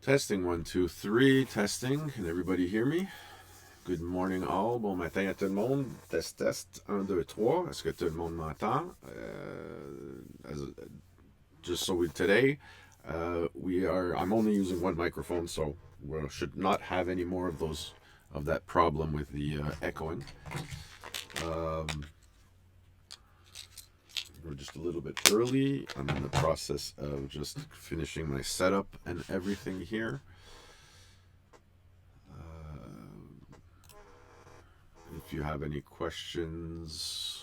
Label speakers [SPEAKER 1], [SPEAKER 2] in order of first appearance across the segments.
[SPEAKER 1] Testing 1, 2, 3. Testing. Can everybody hear me? Good morning all. Bon matin à tout le monde. Test, test. 1, 2, 3. Est-ce que tout le monde m'entend? Just so today, I'm only using one microphone, so we should not have any more of that problem with the echoing. We're just a little bit early. I'm in the process of just finishing my setup and everything here. If you have any questions.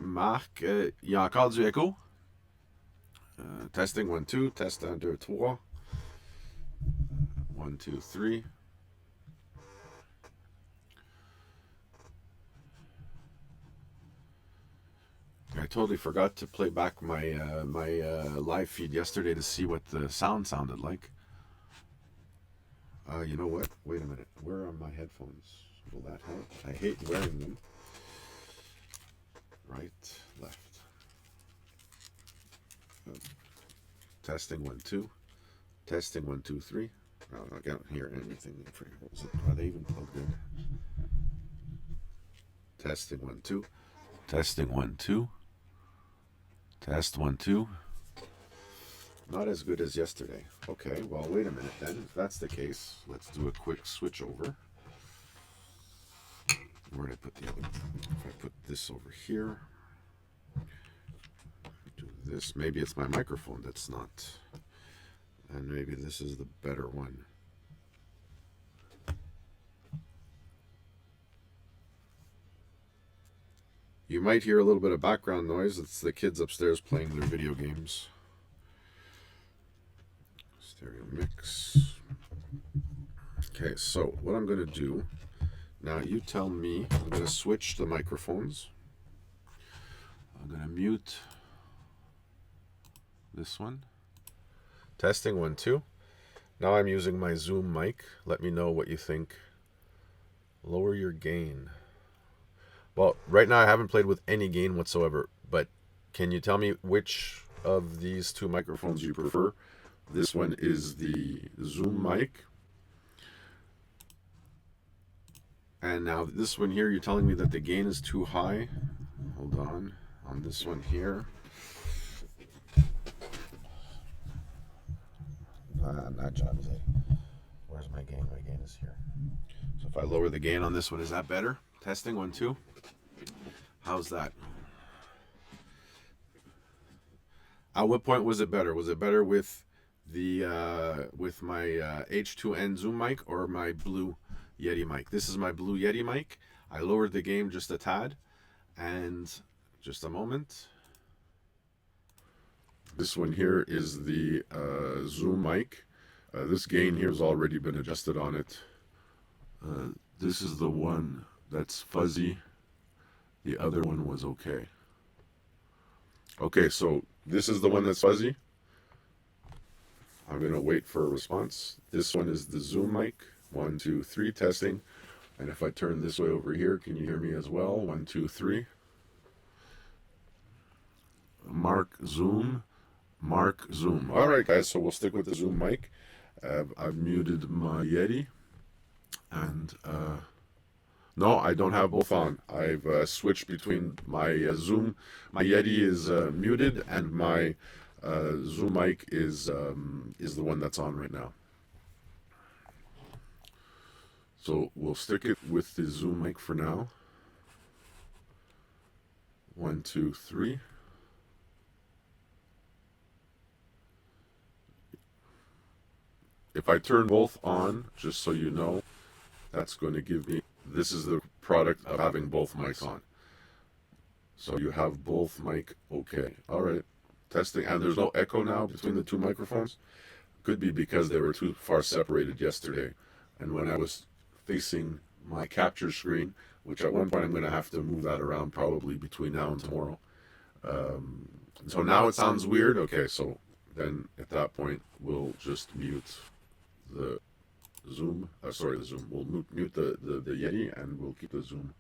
[SPEAKER 1] Marc, il y a encore du écho? Testing 1, 2. Test 1, 2, 3. 1, 2, 3. I totally forgot to play back my live feed yesterday to see what the sound sounded like. You know what? Wait a minute. Where are my headphones? Will that help? I hate wearing them. Right, left. Testing 1, 2. Testing 1, 2, 3. Oh, I can't hear anything. Are they even plugged in? Testing 1, 2. Testing 1, 2. Test 1, 2. Not as good as yesterday. Okay, well, wait a minute then. If that's the case, let's do a quick switch over. Where did I put the other one? If I put this over here, do this. Maybe it's my microphone that's not. And maybe this is the better one. You might hear a little bit of background noise. It's the kids upstairs playing their video games. Stereo mix. Okay, so what I'm going to do, now you tell me, I'm going to switch the microphones. I'm going to mute this one. Testing 1, 2. Now I'm using my Zoom mic. Let me know what you think. Lower your gain. Well, right now I haven't played with any gain whatsoever, but can you tell me which of these two microphones you prefer? This one is the Zoom mic. And now this one here, you're telling me that the gain is too high. Hold on this one here. Not job is it. Where's my gain? My gain is here. So if I lower the gain on this one, is that better? Testing 1, 2. How's that? At what point was it better? Was it better with the with my H2N Zoom mic or my Blue Yeti mic? This is my Blue Yeti mic. I lowered the gain just a tad, and just a moment. This one here is the Zoom mic. This gain here has already been adjusted on it. This is the one that's fuzzy. The other one was okay. Okay, so this is the one that's fuzzy. I'm going to wait for a response. This one is the Zoom mic. 1, 2, 3, testing. And if I turn this way over here, can you hear me as well? 1, 2, 3. Mark Zoom. Mark Zoom. All right, guys, so we'll stick with the Zoom mic. I've muted my Yeti. And no, I don't have both on. I've switched between my Zoom. My Yeti is muted, and my Zoom mic is the one that's on right now. So we'll stick it with the Zoom mic for now. 1, 2, 3. If I turn both on, just so you know, that's going to give me, this is the product of having both mics on. So you have both mic okay. All right, testing, and there's no echo now between the two microphones. Could be because they were too far separated yesterday. And when I was facing my capture screen, which at one point I'm going to have to move that around probably between now and tomorrow. So now it sounds weird. Okay, so then at that point, we'll just mute the Zoom. The Zoom. We'll mute the Yeti, and we'll keep the Zoom.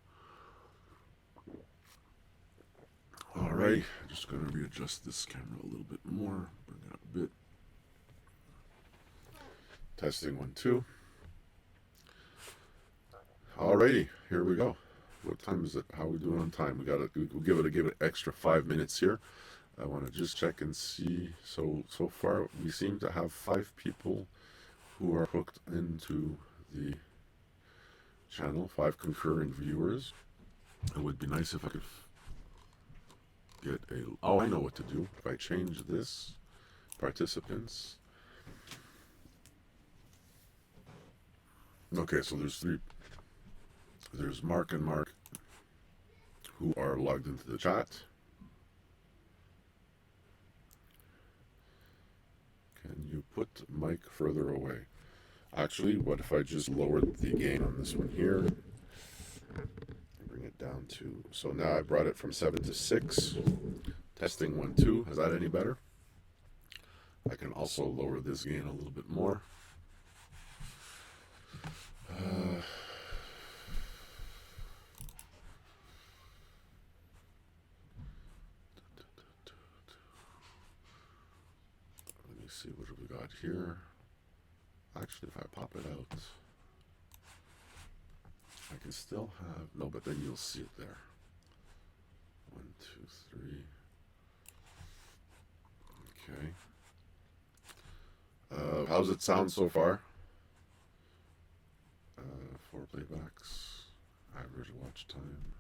[SPEAKER 1] All right, I'm just going to readjust this camera a little bit more. Bring it up a bit. Testing 1, 2. Alrighty, here we go. What time is it? How are we doing on time? We'll give it extra 5 minutes here. I want to just check and see. So far we seem to have 5 people who are hooked into the channel, 5 concurrent viewers. It would be nice if I could get a... Oh, I know what to do. If I change this, participants. Okay, so there's 3. There's Mark and Mark who are logged into the chat. Can you put Mike further away? Actually, what if I just lowered the gain on this one here? Bring it down to... So now I brought it from 7 to 6. Testing 1, 2. Is that any better? I can also lower this gain a little bit more. Let me see what we got here. Actually, if I pop it out, I can still have... No, but then you'll see it there. 1, 2, 3. Okay. How's it sound so far? 4 playbacks. Average watch time.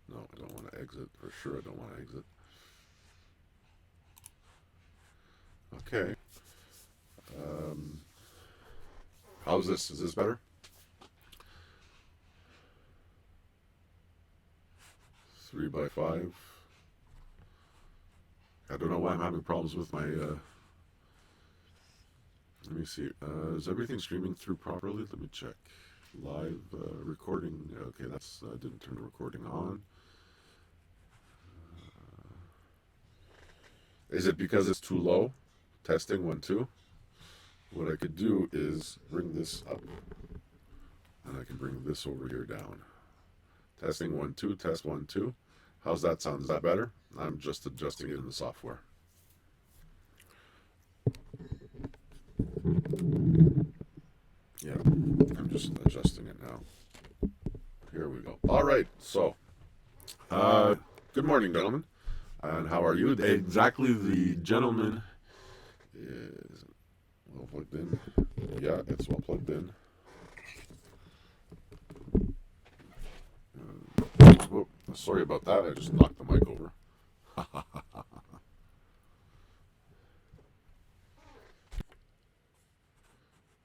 [SPEAKER 1] No, I don't want to exit. For sure I don't want to exit. Okay. How's this? Is this better? 3 by 5. I don't know why I'm having problems with my... Let me see. Is everything streaming through properly? Let me check. Live recording. Okay, that's... I didn't turn the recording on. Is it because it's too low? Testing 1, 2. What I could do is bring this up. And I can bring this over here down. Testing 1, 2. Test 1, 2. How's that sound? Is that better? I'm just adjusting it in the software. Yeah, I'm just adjusting it now. Here we go. All right, so good morning, gentlemen. And how are you? Exactly, the gentleman is well plugged in. Yeah, it's well plugged in. Oh, sorry about that. I just knocked the mic over.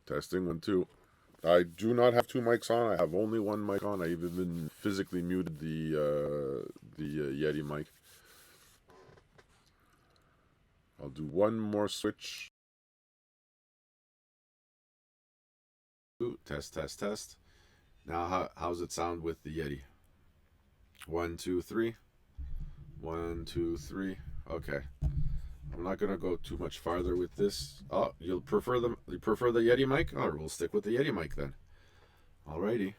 [SPEAKER 1] Testing 1, 2. I do not have 2 mics on. I have only 1 mic on. I even physically muted the Yeti mic. I'll do one more switch. Ooh, test, test, test. Now, how's it sound with the Yeti? 1, 2, 3. 1, 2, 3. Okay. I'm not gonna go too much farther with this. Oh, you prefer the Yeti mic? All right, we'll stick with the Yeti mic then. Alrighty,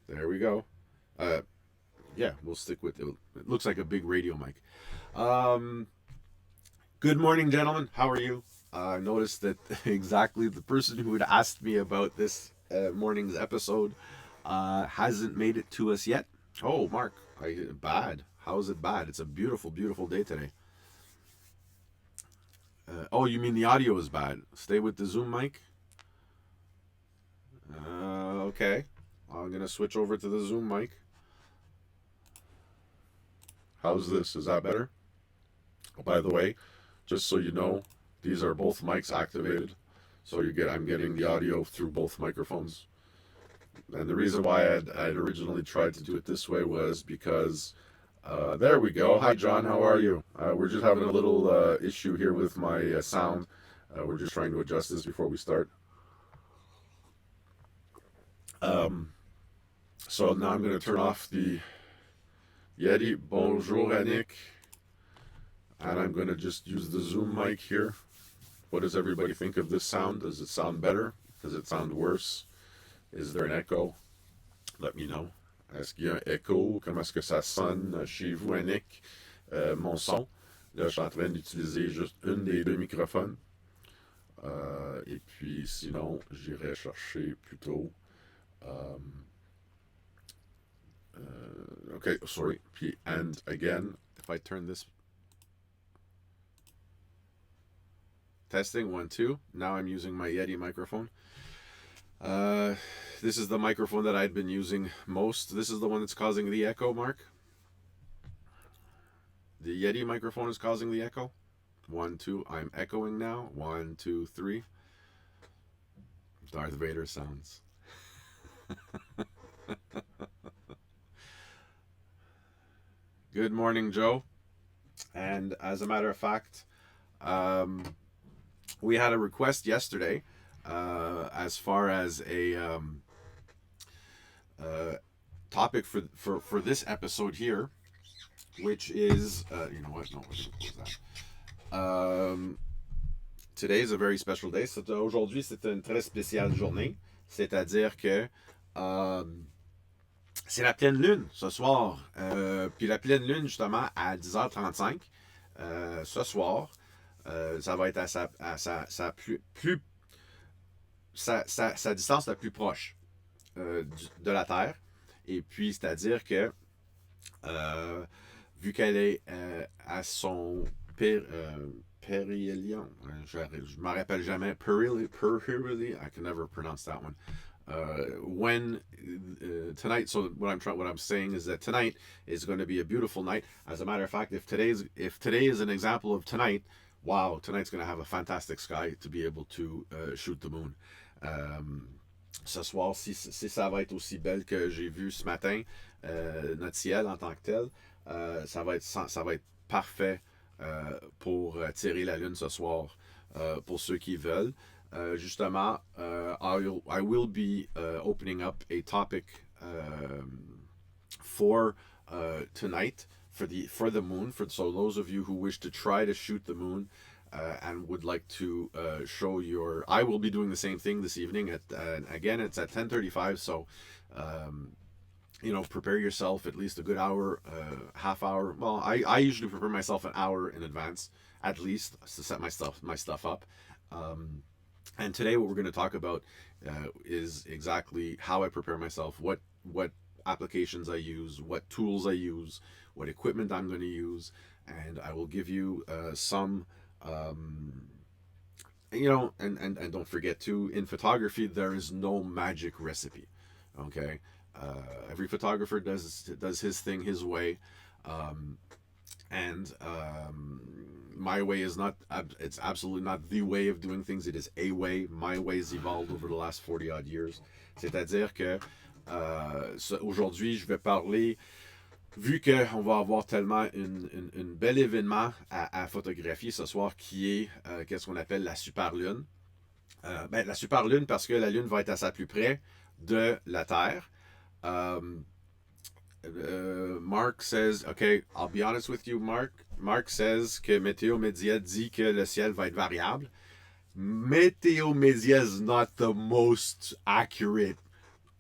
[SPEAKER 1] there we go. Yeah, we'll stick with it. It looks like a big radio mic. Good morning, gentlemen. How are you? I noticed that exactly the person who had asked me about this morning's episode hasn't made it to us yet. Oh, Mark, bad. How is it bad? It's a beautiful, beautiful day today. Oh, you mean the audio is bad? Stay with the Zoom mic? Okay. I'm going to switch over to the Zoom mic. How's this? Is that better? Oh, by the way, just so you know, these are both mics activated. So I'm getting the audio through both microphones. And the reason why I'd originally tried to do it this way was because... there we go. Hi, John. How are you? We're just having a little issue here with my sound. We're just trying to adjust this before we start. So now I'm going to turn off the Yeti. Bonjour, Annick. And I'm going to just use the Zoom mic here. What does everybody think of this sound? Does it sound better? Does it sound worse? Is there an echo? Let me know. Est-ce qu'il y a un écho? Comment est-ce que ça sonne chez vous, Annick? Mon son. Là, je suis en train d'utiliser juste une des deux microphones. Et puis, sinon, j'irai chercher plutôt... okay, sorry. Puis, and again, if I turn this... Testing, 1, 2. Now I'm using my Yeti microphone. This is the microphone that I'd been using most. This is the one that's causing the echo, Mark. The Yeti microphone is causing the echo. 1, 2. I'm echoing now. 1, 2, 3. Darth Vader sounds. Good morning, Joe. And as a matter of fact, we had a request yesterday as far as a topic for this episode here, which is, you know what? No, we're going to close that. Today is a very special day. Aujourd'hui, c'est une très spéciale journée. C'est-à-dire que c'est la pleine lune ce soir. Puis la pleine lune, justement, à 10h35 ce soir. Ça va être à sa distance la plus proche de la Terre. Et puis, c'est-à-dire que vu qu'elle est à son pérhélion, je ne me rappelle jamais, perihelion, I can never pronounce that one. When tonight, so what I'm saying is that tonight is going to be a beautiful night. As a matter of fact, if today is an example of tonight, wow, tonight's going to have a fantastic sky to be able to shoot the moon. Ce soir, si ça va être aussi belle que j'ai vu ce matin, notre ciel en tant que tel, ça va être parfait pour tirer la lune ce soir, pour ceux qui veulent. Justement, I will be opening up a topic for tonight for the moon. So those of you who wish to try to shoot the moon and would like to show your, I will be doing the same thing this evening. Again, it's at 10:35. So you know, prepare yourself at least a good hour, half hour. Well, I usually prepare myself an hour in advance, at least, to set my stuff up. And today what we're going to talk about is exactly how I prepare myself, what applications I use, what tools I use, what equipment I'm going to use, and I will give you some, you know, and don't forget too, in photography there is no magic recipe, okay? Every photographer does his thing his way, and my way is not, it's absolutely not the way of doing things, it is a way. My way's evolved over the last 40 odd years. C'est-à-dire que aujourd'hui, je vais parler, vu qu'on va avoir tellement une bel événement à photographier ce soir qui est qu'est-ce qu'on appelle la superlune. La superlune parce que la lune va être à sa plus près de la Terre. Mark says, okay, I'll be honest with you, Mark. Mark says que Météo Média dit que le ciel va être variable. Météo Média is not the most accurate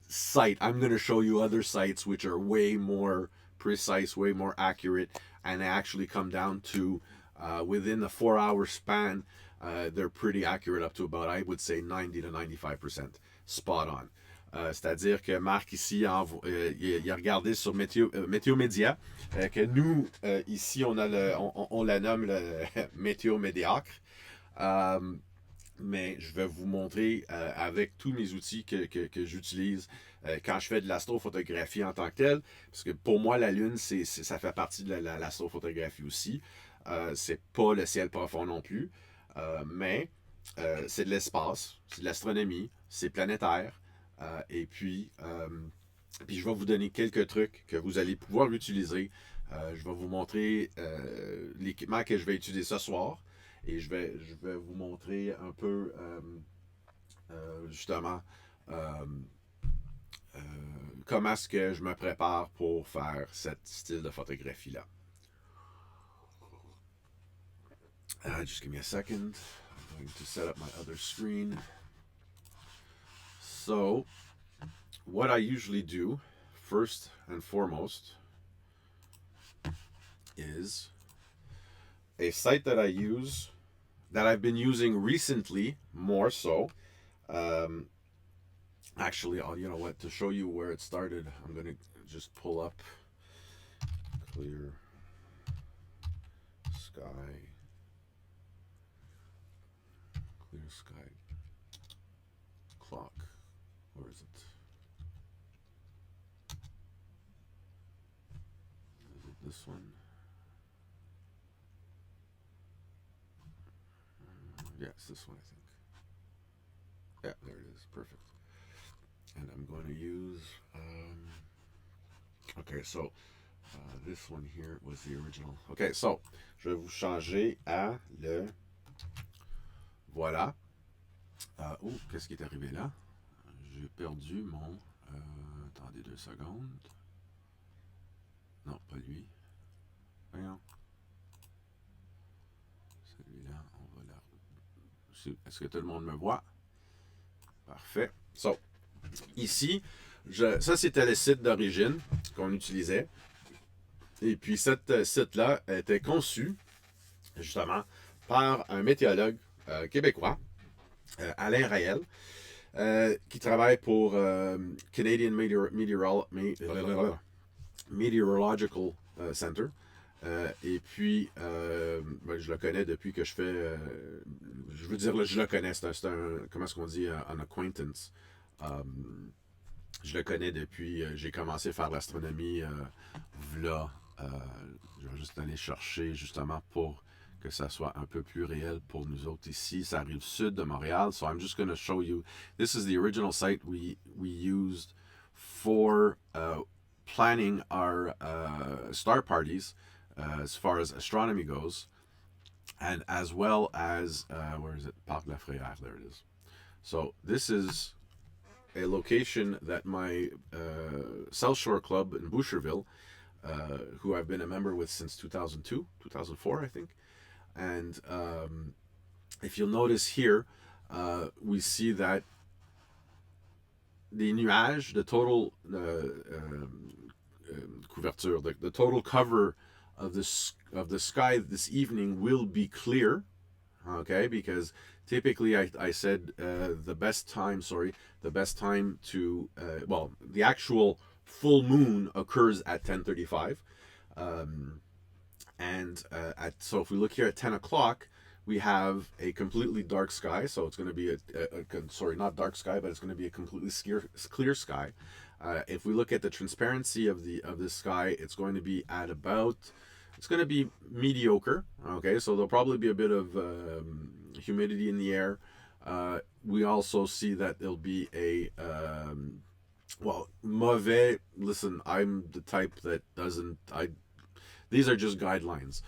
[SPEAKER 1] site. I'm going to show you other sites which are way more precise, way more accurate, and they actually come down to within the 4-hour span. They're pretty accurate up to about, I would say, 90 to 95% spot on. C'est-à-dire que Marc ici, il a regardé sur Météo Média, que nous, ici, on la nomme le Météo médiocre. Mais je vais vous montrer avec tous mes outils que j'utilise quand je fais de l'astrophotographie en tant que telle. Parce que pour moi, la Lune, ça fait partie de l'astrophotographie aussi. C'est pas le ciel profond non plus. Mais c'est de l'espace, c'est de l'astronomie, c'est planétaire. Et puis je vais vous donner quelques trucs que vous allez pouvoir utiliser. Je vais vous montrer l'équipement que je vais utiliser ce soir. Et je vais vous montrer un peu justement comment est-ce que je me prépare pour faire ce style de photographie-là. Just give me a second. I'm going to set up my other screen. So, what I usually do first and foremost is a site that I use, that I've been using recently more so. Actually, you know what, to show you where it started, I'm going to just pull up Clear Sky. Clear Sky clock. Where is it? Is it this one? Yeah, it's this one, I think. Yeah, there it is. Perfect. And I'm going to use. Okay, so this one here was the original. Okay, so je vais vous changer à le. Voilà. Oh, qu'est-ce qui est arrivé là? J'ai perdu mon. Attendez 2 secondes. Non, pas lui. Voyons. Celui-là, on va là. Est-ce que tout le monde me voit? Parfait. So, ici, ça c'était le site d'origine qu'on utilisait. Et puis, cette site-là était conçu, justement, par un météorologue québécois, Alain Raël, qui travaille pour Canadian Meteorological Center. Et puis, ben, je le connais depuis que je fais. Je veux dire, là, je le connais, c'est un. Comment est-ce qu'on dit? Un acquaintance. Je le connais depuis. J'ai commencé à faire l'astronomie v'là. Je vais juste aller chercher, justement, pour que ça soit un peu plus réel pour nous autres ici. Ça arrive sud de Montréal. So I'm just going to show you. This is the original site we used for planning our star parties. As far as astronomy goes, and as well as, where is it? Parc La Frayère, there it is. So this is a location that my South Shore Club in Boucherville, who I've been a member with since 2002, 2004, I think. And if you'll notice here, we see that the nuages, the total couverture, the total cover of the sky this evening will be clear, okay? Because typically I said the best time to well, the actual full moon occurs at 10:35, and so if we look here at 10 o'clock, we have a completely dark sky. So it's going to be sorry, not dark sky, but it's going to be a completely clear sky. If we look at the transparency of the sky, it's going to be at about. It's going to be mediocre, okay? So there'll probably be a bit of humidity in the air. We also see that there'll be a, well, mauvais. Listen, I'm the type that doesn't, these are just guidelines.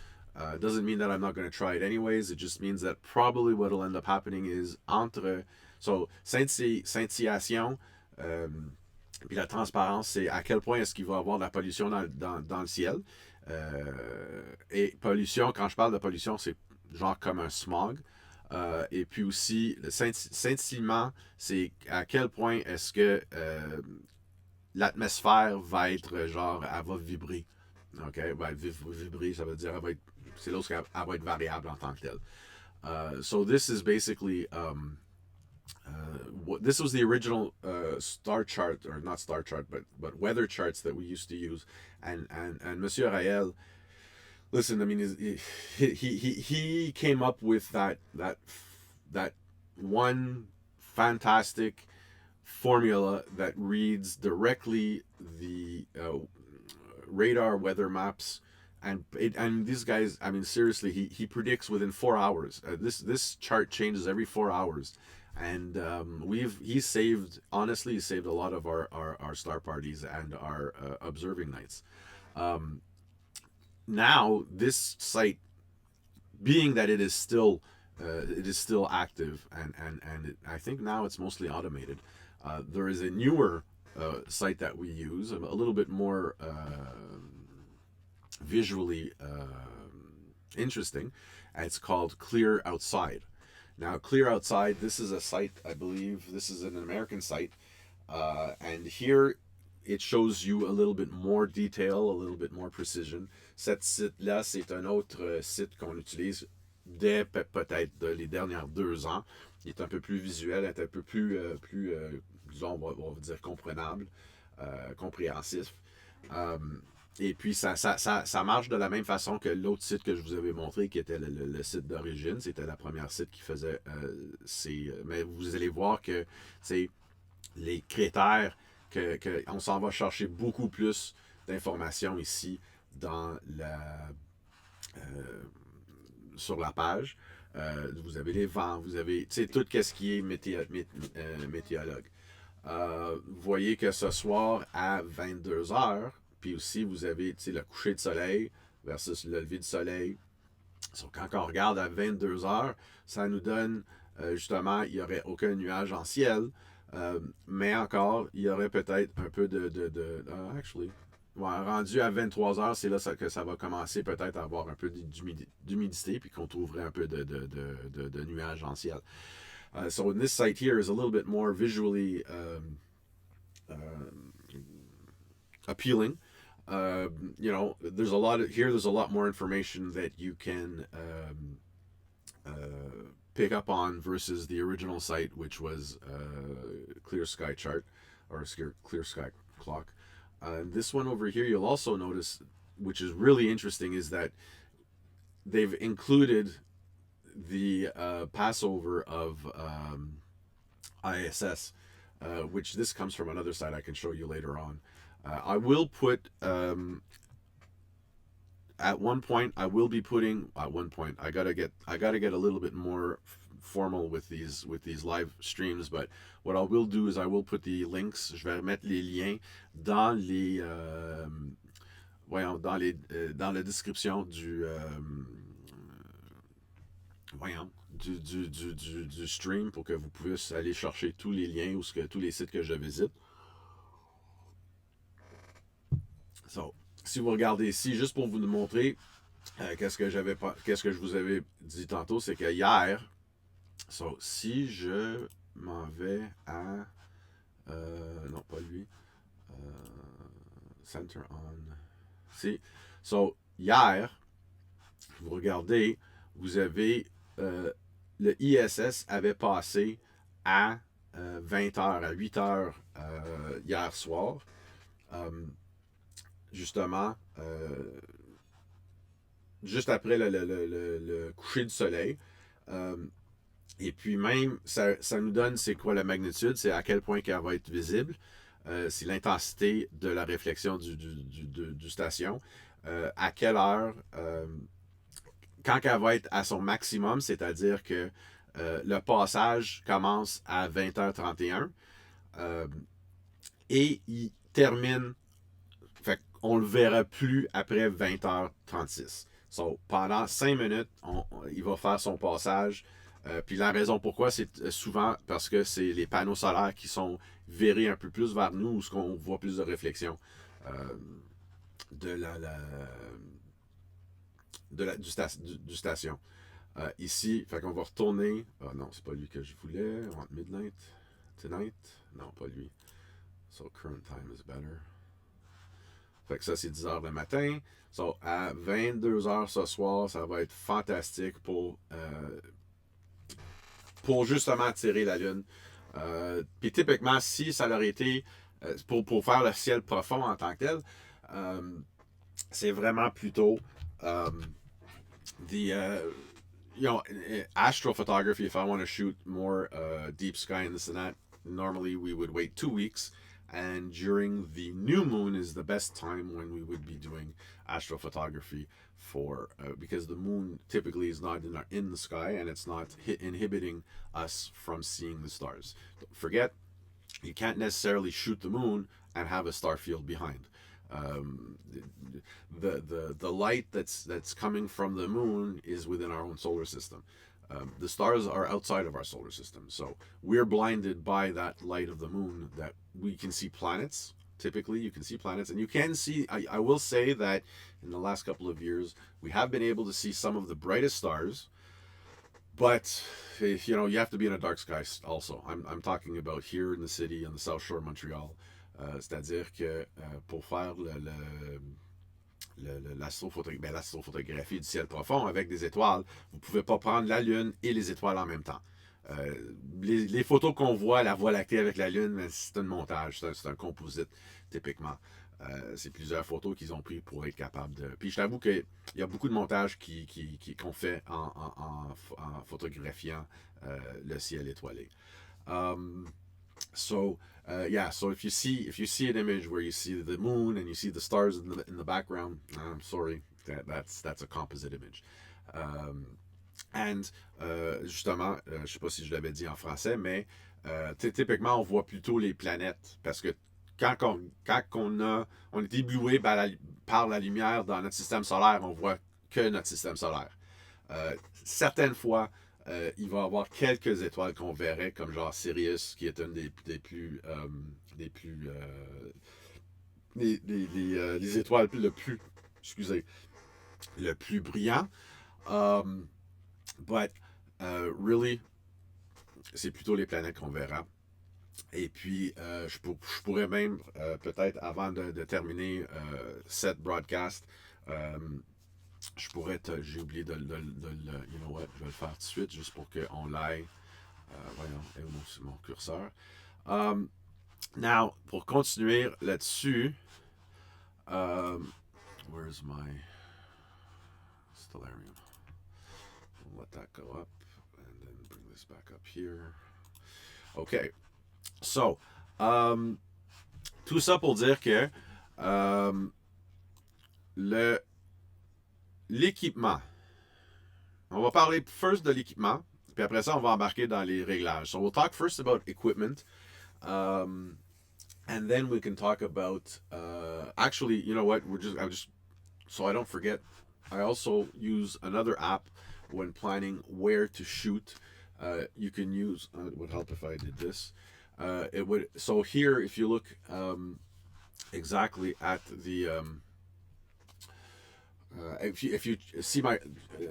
[SPEAKER 1] Doesn't mean that I'm not going to try it anyways. It just means that probably what will end up happening is so scintillation, puis la transparence, c'est à quel point est-ce qu'il va y avoir de la pollution dans le ciel. Et pollution, quand je parle de pollution, c'est genre comme un smog. Et puis aussi, le scintillement, c'est à quel point est-ce que l'atmosphère va être genre, elle va vibrer. OK? Elle va vibrer, ça veut dire, c'est là où elle va être variable en tant que telle. So this is basically, this was the original star chart, or not star chart, but weather charts that we used to use. And Monsieur Raël, listen, I mean, he came up with that one fantastic formula that reads directly the radar weather maps, and these guys, I mean, seriously, he predicts within 4 hours. This chart changes every 4 hours. And he saved a lot of our star parties and our observing nights. Now this site, being that it is still active, and I think now it's mostly automated. There is a newer site that we use, a little bit more visually interesting. It's called Clear Outside. Now, Clear Outside, this is a site, I believe, this is an American site, and here
[SPEAKER 2] it shows you a little bit more detail, a little bit more precision. Cet site-là, c'est un autre site qu'on utilise dès peut-être les dernières 2 ans. Il est un peu plus visuel, est un peu plus disons, on va dire comprenable, compréhensif. Euh, et puis, ça marche de la même façon que l'autre site que je vous avais montré, qui était le site d'origine. C'était la première site qui faisait mais vous allez voir que c'est les critères, on s'en va chercher beaucoup plus d'informations ici dans euh, sur la page. Vous avez les vents, vous avez tout ce qui est météorologue. Vous voyez que ce soir à 22 heures, puis aussi vous avez le coucher de soleil versus le lever du soleil. Donc, quand on regarde à 22 heures, ça nous donne justement, il n'y aurait aucun nuage en ciel, mais encore, il y aurait peut-être un peu actually, ouais, rendu à 23 heures, c'est là que ça va commencer peut-être à avoir un peu d'humidité, puis qu'on trouverait un peu de nuages en ciel. So this site here is a little bit more visually appealing. There's a lot of, here. There's a lot more information that you can pick up on versus the original site, which was Clear Sky Chart or Clear Sky Clock. This one over here, you'll also notice, which is really interesting, is that they've included the Passover of ISS, which this comes from another site I can show you later on. I will put at one point I will be putting at one point I gotta get a little bit more formal with these live streams, but what I will do is I will put the links, je vais remettre les liens dans les dans la description du stream pour que vous puissiez aller chercher tous les liens ou tous les sites que je visite. So, si vous regardez ici, juste pour vous montrer qu'est-ce que je vous avais dit tantôt, c'est que hier, si je m'en vais à non pas lui, center on, si, hier, vous regardez, vous avez le ISS avait passé à 20h, à 8h hier soir. Justement, juste après le coucher du soleil. Et puis même, ça nous donne c'est quoi la magnitude, c'est à quel point qu'elle va être visible. C'est l'intensité de la réflexion du station. À quelle heure, quand elle va être à son maximum, c'est-à-dire que le passage commence à 20h31 et il termine. Fait qu'on le verra plus après 20h36. Pendant 5 minutes, il va faire son passage. Puis la raison pourquoi, c'est souvent parce que c'est les panneaux solaires qui sont virés un peu plus vers nous, où on voit plus de réflexion du station. Ici, fait qu'on va retourner. Ah non, c'est pas lui que je voulais. On want midnight, tonight. Non, pas lui. So current time is better. Fait que ça, c'est 10h le matin. À 22h ce soir, ça va être fantastique pour justement tirer la lune. Puis typiquement, si ça aurait été pour faire le ciel profond en tant que tel, c'est vraiment plutôt astrophotography. If I want to shoot more deep sky and this and that, normally we would wait 2 weeks. And during the new moon is the best time when we would be doing astrophotography because the moon typically is not in the sky and it's not inhibiting us from seeing the stars. Don't forget, you can't necessarily shoot the moon and have a star field behind. The light that's coming from the moon is within our own solar system. The stars are outside of our solar system, so we're blinded by that light of the moon that we can see planets. Typically, you can see planets, and you can see. I will say that in the last couple of years, we have been able to see some of the brightest stars, but you have to be in a dark sky also. I'm talking about here in the city on the South Shore of Montreal. C'est-à-dire que pour faire l'astrophotographie du ciel profond avec des étoiles, vous ne pouvez pas prendre la Lune et les étoiles en même temps. Les photos qu'on voit, la Voie lactée avec la Lune, c'est un montage, c'est un composite, typiquement. C'est plusieurs photos qu'ils ont pris pour être capables de. Puis je t'avoue qu'il y a beaucoup de montages qu'on fait en photographiant le ciel étoilé. Um, so so if you see an image where you see the moon and you see the stars in the background, I'm sorry, that's a composite image. And justement, je sais pas si je l'avais dit en français, mais typiquement on voit plutôt les planètes parce que on est ébloué par la lumière dans notre système solaire, on voit que notre système solaire. Certaines fois, il va y avoir quelques étoiles qu'on verrait, comme genre Sirius, qui est une des étoiles le plus brillant. But really, c'est plutôt les planètes qu'on verra. Et puis, je pourrais même, peut-être avant de terminer cette broadcast, je pourrais j'ai oublié you know what, je vais le faire tout de suite juste pour qu'on l'aille. Voyons, c'est mon curseur. Now, pour continuer là-dessus, where's my stellarium? I'll let that go up and then bring this back up here. Okay. So, tout ça pour dire que l'équipement. On va parler first de l'équipement, puis après ça, on va embarquer dans les réglages. So we'll talk first about equipment, and then we can talk about. Actually, you know what? So I don't forget. I also use another app when planning where to shoot. You can use. It would help if I did this. It would. So here, if you look exactly at the. If you see my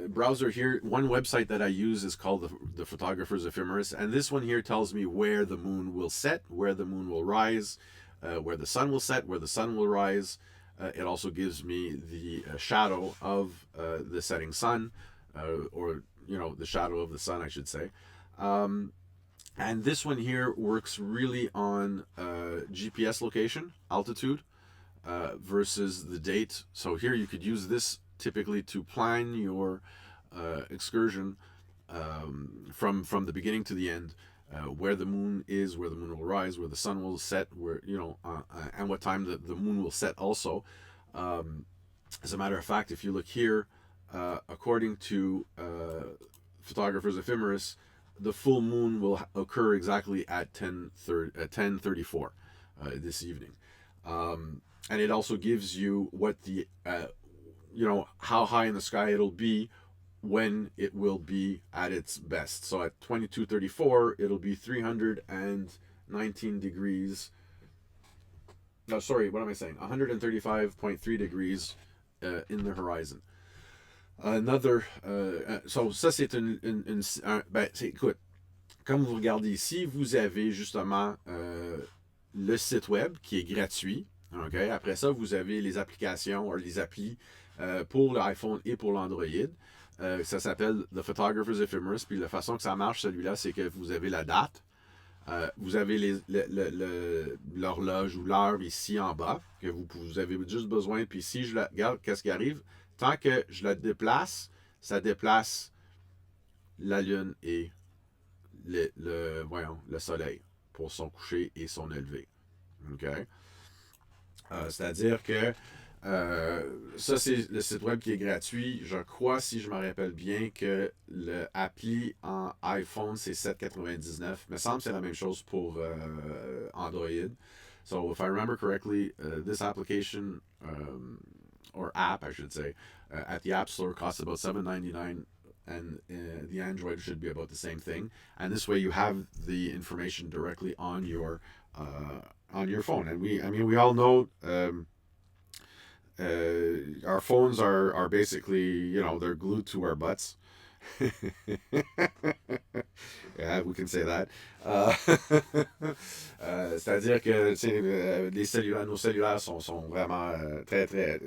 [SPEAKER 2] browser here, one website that I use is called the Photographer's Ephemeris, and this one here tells me where the moon will set, where the moon will rise, where the sun will set, where the sun will rise. It also gives me the shadow of the setting sun, or the shadow of the sun, I should say. And this one here works really on GPS location, altitude. Versus the date. So here you could use this typically to plan your excursion from the beginning to the end, where the moon is, where the moon will rise, where the sun will set, and what time the moon will set also. As a matter of fact, if you look here, according to Photographer's Ephemeris, the full moon will occur exactly at 10:34 this evening. And it also gives you what how high in the sky it'll be when it will be at its best. So at 22:34, it'll be 319 degrees. No, sorry, what am I saying? 135.3 degrees in the horizon. Another. So ça c'est écoute, comme vous regardez ici, vous avez justement le site web qui est gratuit. Okay? Après ça, vous avez les applications ou les applis pour l'iPhone et pour l'Android. Ça s'appelle The Photographer's Ephemeris. Puis la façon que ça marche, celui-là, c'est que vous avez la date. Vous avez l'horloge ou l'heure ici en bas, que vous avez juste besoin. Puis si je la regarde, qu'est-ce qui arrive? Tant que je la déplace, ça déplace la Lune et le Soleil pour son coucher et son lever. Okay? C'est-à-dire que ça, c'est le site web qui est gratuit. Je crois, si je me rappelle bien, que l'appli en iPhone, c'est 7,99. Il me semble que c'est la même chose pour Android. So, if I remember correctly, this application, or app, I should say, at the App Store costs about $7.99, and the Android should be about the same thing. And this way you have the information directly on your phone. And we all know our phones are basically, they're glued to our butts. Yeah, we can say that. Euh, c'est-à-dire que les cellulaires, nos cellulaires sont vraiment très, très.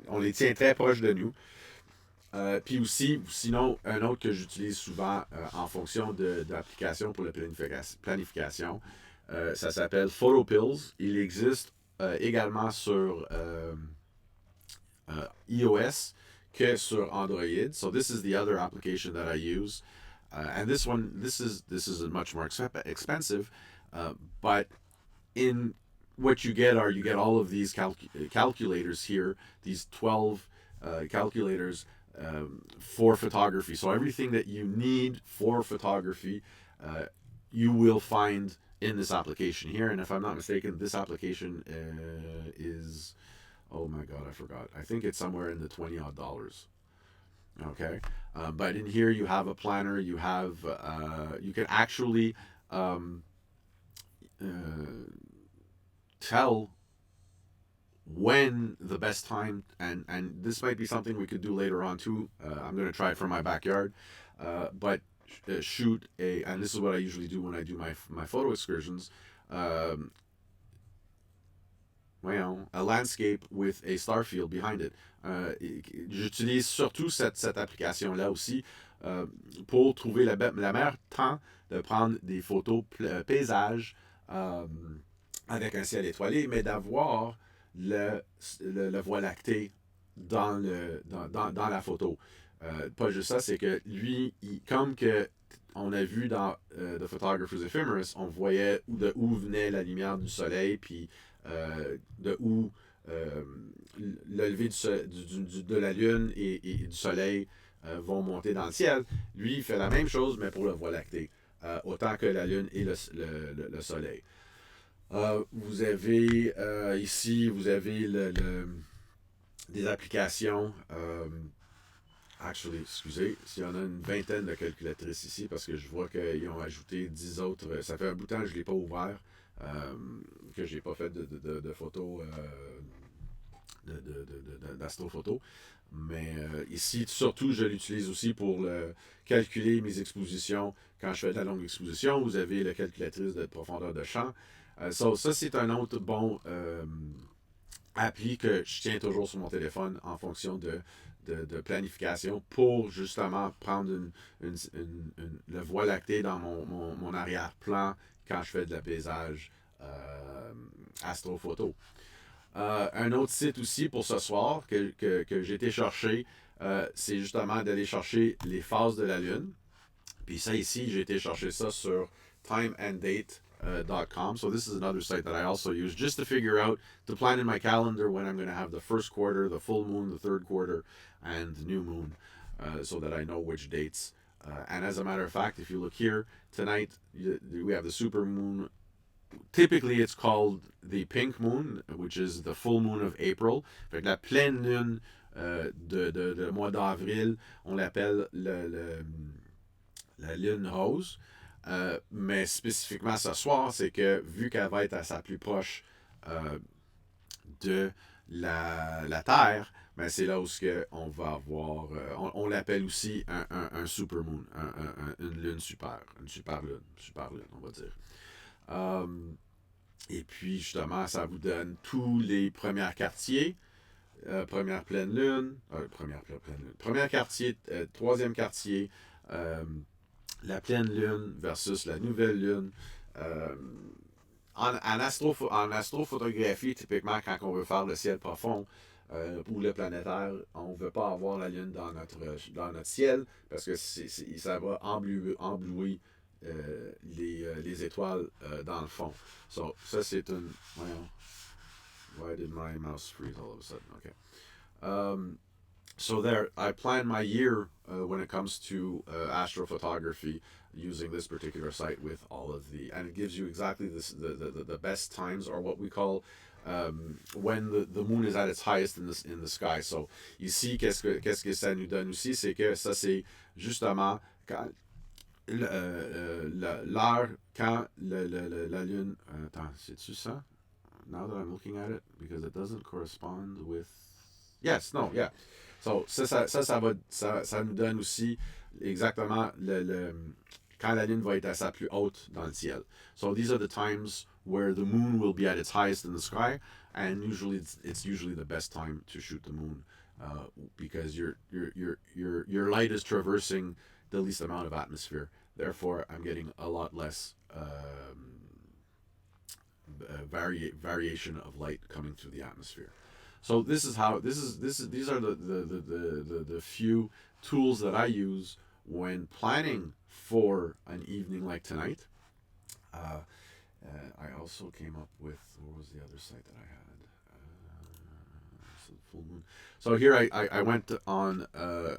[SPEAKER 2] On les tient très proches de nous. Puis aussi, sinon, un autre que j'utilise souvent en fonction d'applications pour la planification, ça s'appelle PhotoPills. Il existe également sur iOS que sur Android. So this is the other application that I use. And this one, this is much more expensive, but in what you get all of these calculators here, these 12 calculators for photography. So everything that you need for photography, you will find in this application here. And if I'm not mistaken, this application is, oh my God, I forgot. I think it's somewhere in the $20 odd. Okay, but in here you have a planner. You have you can actually uh, tell when the best time, and this might be something we could do later on too. I'm going to try it from my backyard, but shoot and this is what I usually do when I do my photo excursions. Voyons, a landscape with a star field behind it. J'utilise surtout cette application-là aussi pour trouver la meilleure temps de prendre des photos paysages avec un ciel étoilé, mais d'avoir le voie lactée dans la photo. Pas juste ça, c'est que lui, comme que on a vu dans The Photographer's Ephemeris, on voyait de où venait la lumière du soleil, puis de où le lever de la lune et du soleil vont monter dans le ciel. Lui, il fait la même chose, mais pour le voie lactée, autant que la lune et le soleil. Vous avez ici, vous avez des applications. Actually, excusez, s'il y en a une vingtaine de calculatrices ici, parce que je vois qu'ils ont ajouté 10 autres. Ça fait un bout de temps que je ne l'ai pas ouvert, que je n'ai pas fait de photos, d'astrophoto. Mais ici, surtout, je l'utilise aussi pour calculer mes expositions. Quand je fais de la longue exposition, vous avez la calculatrice de profondeur de champ. Ça, c'est un autre bon appli que je tiens toujours sur mon téléphone en fonction de planification pour justement prendre le voie lactée dans mon arrière-plan quand je fais de la paysage astrophoto. Un autre site aussi pour ce soir que j'ai été chercher, c'est justement d'aller chercher les phases de la Lune. Puis ça ici, j'ai été chercher ça sur timeanddate.com. So this is another site that I also use just to figure out, to plan in my calendar when I'm going to have the first quarter, the full moon, the third quarter, and the new moon, so that I know which dates. And as a matter of fact, if you look here, tonight we have the super moon. Typically, it's called the pink moon, which is the full moon of April. Fait que la pleine lune de mois d'avril, on l'appelle la lune rose. Mais spécifiquement ce soir, c'est que vu qu'elle va être à sa plus proche de la Terre, ben c'est là où on va avoir, on l'appelle aussi un supermoon, une lune super, une super lune, on va dire. Et puis justement, ça vous donne tous les premiers quartiers, première pleine lune, premier quartier, troisième quartier, la pleine lune versus la nouvelle lune. En astrophotographie, typiquement, quand on veut faire le ciel profond ou le planétaire, on ne veut pas avoir la lune dans notre ciel parce que ça va emblouer les étoiles dans le fond. So, ça, c'est une... Voyons. Why did my mouse freeze all of a sudden? Okay. So there, I plan my year when it comes to astrophotography using this particular site with all of and it gives you exactly the best times, or what we call when the moon is at its highest in the sky. So ici, qu'est-ce que ça nous donne aussi, c'est que ça, c'est justement quand l'heure quand la lune... attends, c'est-tu ça? Now that I'm looking at it, because it doesn't correspond with... Yes, no, yeah. So, ça nous donne aussi exactement quand la lune va être à sa plus haute dans le ciel. So these are the times where the moon will be at its highest in the sky, and usually it's usually the best time to shoot the moon because your light is traversing the least amount of atmosphere. Therefore, I'm getting a lot less variation of light coming through the atmosphere. So this is how these are the few tools that I use when planning for an evening like tonight. I also came up with, what was the other site that I had? Full moon. So here I went on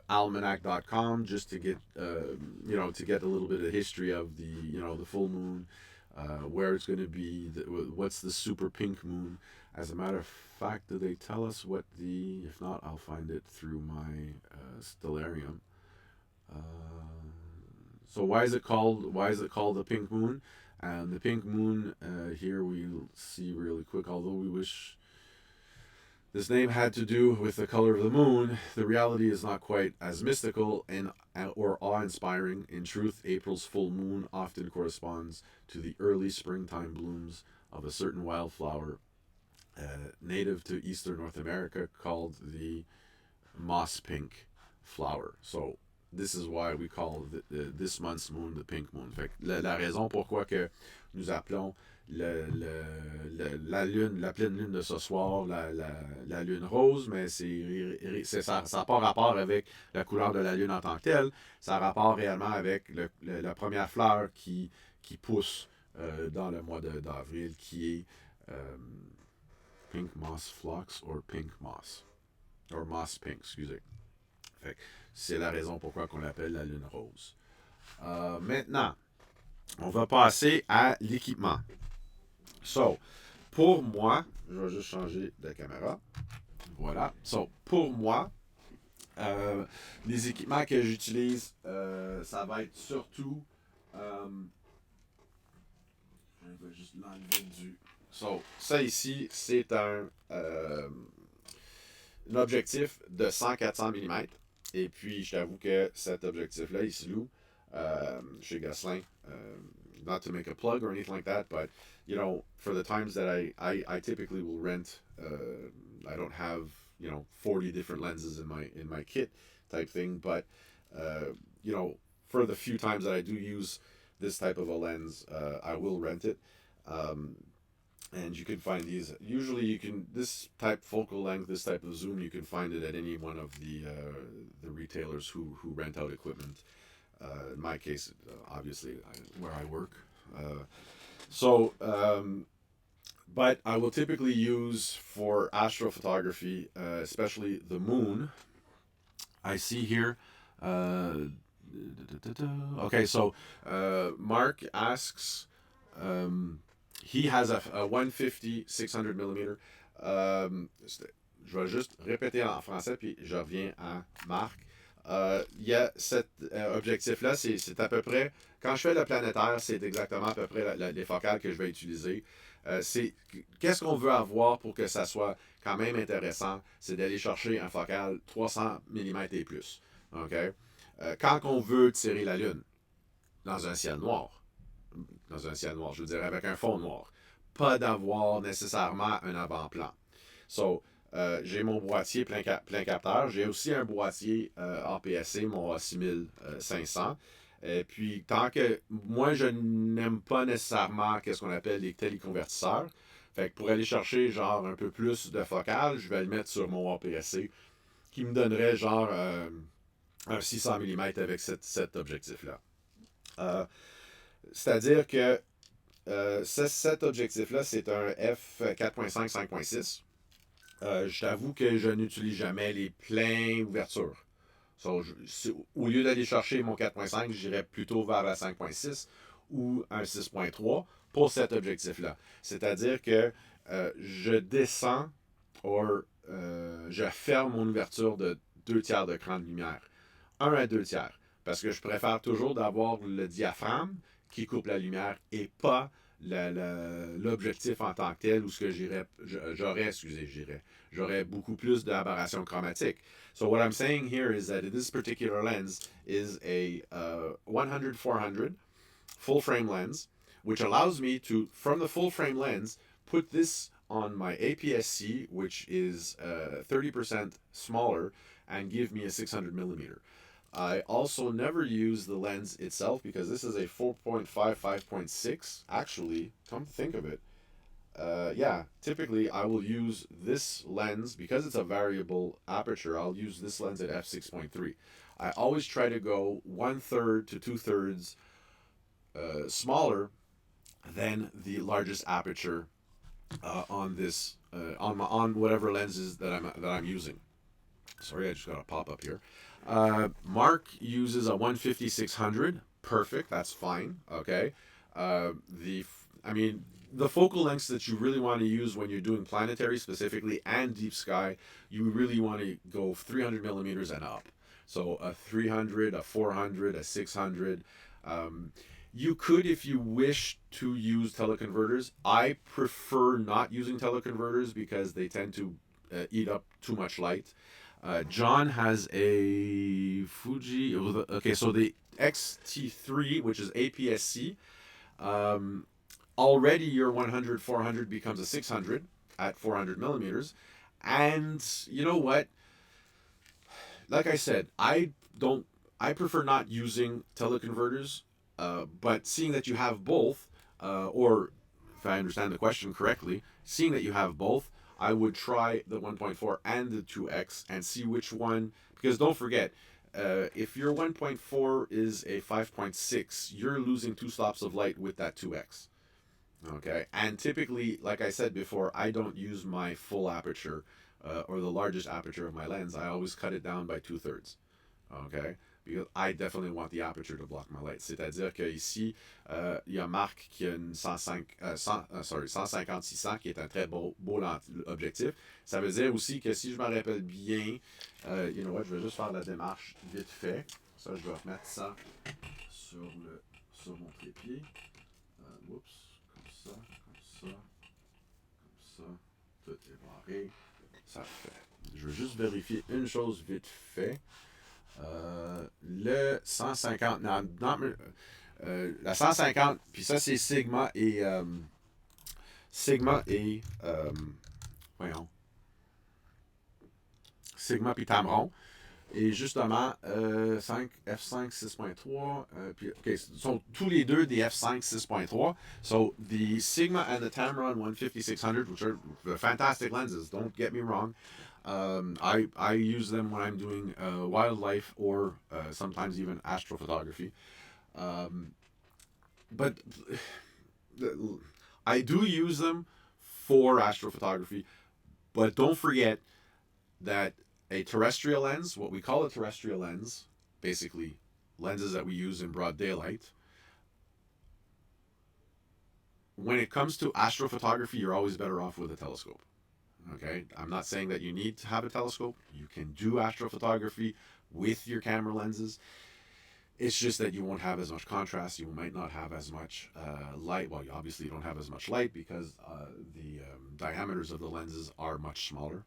[SPEAKER 2] almanac.com just to get to get a little bit of history of the full moon, where it's going to be, what's the super pink moon. As a matter of fact, do they tell us what the? If not, I'll find it through my stellarium. So why is it called the pink moon? And the pink moon, here we'll see really quick, although we wish this name had to do with the color of the moon, the reality is not quite as mystical or awe-inspiring. In truth, April's full moon often corresponds to the early springtime blooms of a certain wildflower native to eastern North America called the moss pink flower. So this is why we call this month's moon the pink moon. Fait que la raison pourquoi que nous appelons la lune, la pleine lune de ce soir, la lune rose, mais ça n'a pas rapport avec la couleur de la lune en tant que telle, ça a rapport réellement avec la première fleur qui pousse dans le mois d'avril, qui est pink moss phlox or pink moss, or moss pink, excusez. Fait que c'est la raison pourquoi on l'appelle la lune rose. Maintenant, on va passer à l'équipement. So, pour moi, je vais juste changer de caméra. Voilà. So, pour moi, les équipements que j'utilise, ça va être surtout... je vais juste l'enlever du... So, ça ici, c'est un objectif de 100-400 mm. Et puis, je t'avoue que cet objectif-là, il se loue chez Gosselin. Not to make a plug or anything like that, but for the times that I typically will rent, I don't have 40 different lenses in my kit type thing, but for the few times that I do use this type of a lens, I will rent it. And you can find these. Usually, this type focal length, this type of zoom, you can find it at any one of the retailers who rent out equipment. In my case, obviously, where I work. But I will typically use for astrophotography, especially the moon. I see here. Okay, so Mark asks. He has a 150 600 mm. Je vais juste répéter en français, puis je reviens à Marc. Il y a cet objectif-là, c'est à peu près, quand je fais le planétaire, c'est exactement à peu près les focales que je vais utiliser. Qu'est-ce qu'on veut avoir pour que ça soit quand même intéressant, c'est d'aller chercher un focal 300 mm et plus. Okay? Quand on veut tirer la Lune dans un ciel noir, je veux dire avec un fond noir, pas d'avoir nécessairement un avant-plan. So, j'ai mon boîtier plein capteur. J'ai aussi un boîtier APS-C, mon A6500. Et puis, tant que moi, je n'aime pas nécessairement ce qu'on appelle les téléconvertisseurs. Fait que pour aller chercher genre un peu plus de focale, je vais le mettre sur mon APS-C qui me donnerait genre un 600 mm avec cet objectif-là. C'est-à-dire que cet objectif-là, c'est un f4.5 5.6. Je t'avoue que je n'utilise jamais les pleins ouvertures. So, au lieu d'aller chercher mon 4.5, j'irais plutôt vers la 5.6 ou un 6.3 pour cet objectif-là. C'est-à-dire que je descends je ferme mon ouverture de 2 tiers de cran de lumière. 1 à 2 tiers. Parce que je préfère toujours d'avoir le diaphragme qui coupe la lumière et pas l'objectif en tant que tel, ou ce que j'aurais beaucoup plus d'aberration chromatique. So what I'm saying here is that this particular lens is a 100-400 full frame lens, which allows me to, from the full frame lens, put this on my APS-C, which is 30% smaller, and give me a 600 millimeter. I also never use the lens itself because this is a 4.5, 5.6. Actually, come to think of it, yeah, typically I will use this lens because it's a variable aperture. I'll use this lens at f6.3. I always try to go 1/3 to 2/3 smaller than the largest aperture on this on whatever lenses that I'm using. Sorry, I just got a pop up here. Mark uses a 150-600. Perfect, that's fine. Okay. The focal lengths that you really want to use when you're doing planetary specifically and deep sky, you really want to go 300 millimeters and up. So a 300, a 400, a 600. You could, if you wish to use teleconverters. I prefer not using teleconverters because they tend to eat up too much light. John has a Fuji. Okay, so the XT3, which is APS-C. Already your 100-400 becomes a 600 at 400 millimeters. And you know what? Like I said, I prefer not using teleconverters, but seeing that you have both, or if I understand the question correctly, seeing that you have both, I would try the 1.4 and the 2x and see which one, because don't forget, if your 1.4 is a 5.6, you're losing 2 stops of light with that 2x. Okay, and typically, like I said before, I don't use my full aperture or the largest aperture of my lens. I always cut it down by 2/3. Okay, because I definitely want the aperture to block my light. C'est-à-dire qu'ici, il y a Marc qui a une 150-600 qui est un très beau objectif. Ça veut dire aussi que si je me rappelle bien, you know what, je vais juste faire la démarche vite fait. Ça, je vais remettre ça sur mon trépied. Oups. Comme ça, tout est barré, ça fait. Je veux juste vérifier une chose vite fait. Le 150, la 150, puis ça c'est Sigma et voyons, Sigma puis Tamron. Et justement, F5 6.3, puis okay, sont tous les deux des F5 6.3. So the Sigma and the Tamron 150-600, which are fantastic lenses, don't get me wrong. I use them when I'm doing wildlife or sometimes even astrophotography. But I do use them for astrophotography. But don't forget that a terrestrial lens, what we call a terrestrial lens, basically lenses that we use in broad daylight. When it comes to astrophotography, you're always better off with a telescope. Okay, I'm not saying that you need to have a telescope. You can do astrophotography with your camera lenses. It's just that you won't have as much contrast. You might not have as much light. Well, you obviously don't have as much light because the diameters of the lenses are much smaller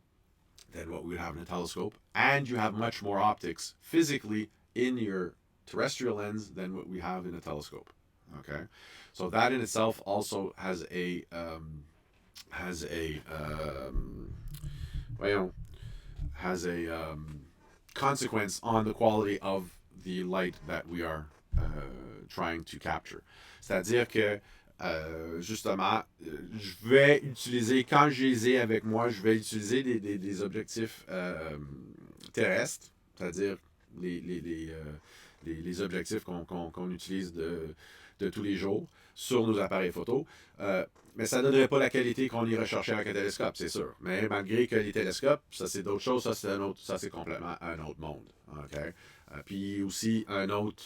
[SPEAKER 2] than what we would have in a telescope, and you have much more optics physically in your terrestrial lens than what we have in a telescope. Okay, so that in itself also has a consequence on the quality of the light that we are trying to capture. C'est-à-dire que justement, je vais utiliser, quand je les ai avec moi, je vais utiliser des objectifs terrestres, c'est-à-dire les objectifs qu'on utilise de tous les jours sur nos appareils photo. Mais ça ne donnerait pas la qualité qu'on irait chercher avec un télescope, c'est sûr. Mais malgré que les télescopes, ça c'est d'autres choses, ça c'est complètement un autre monde. Okay? Puis aussi un autre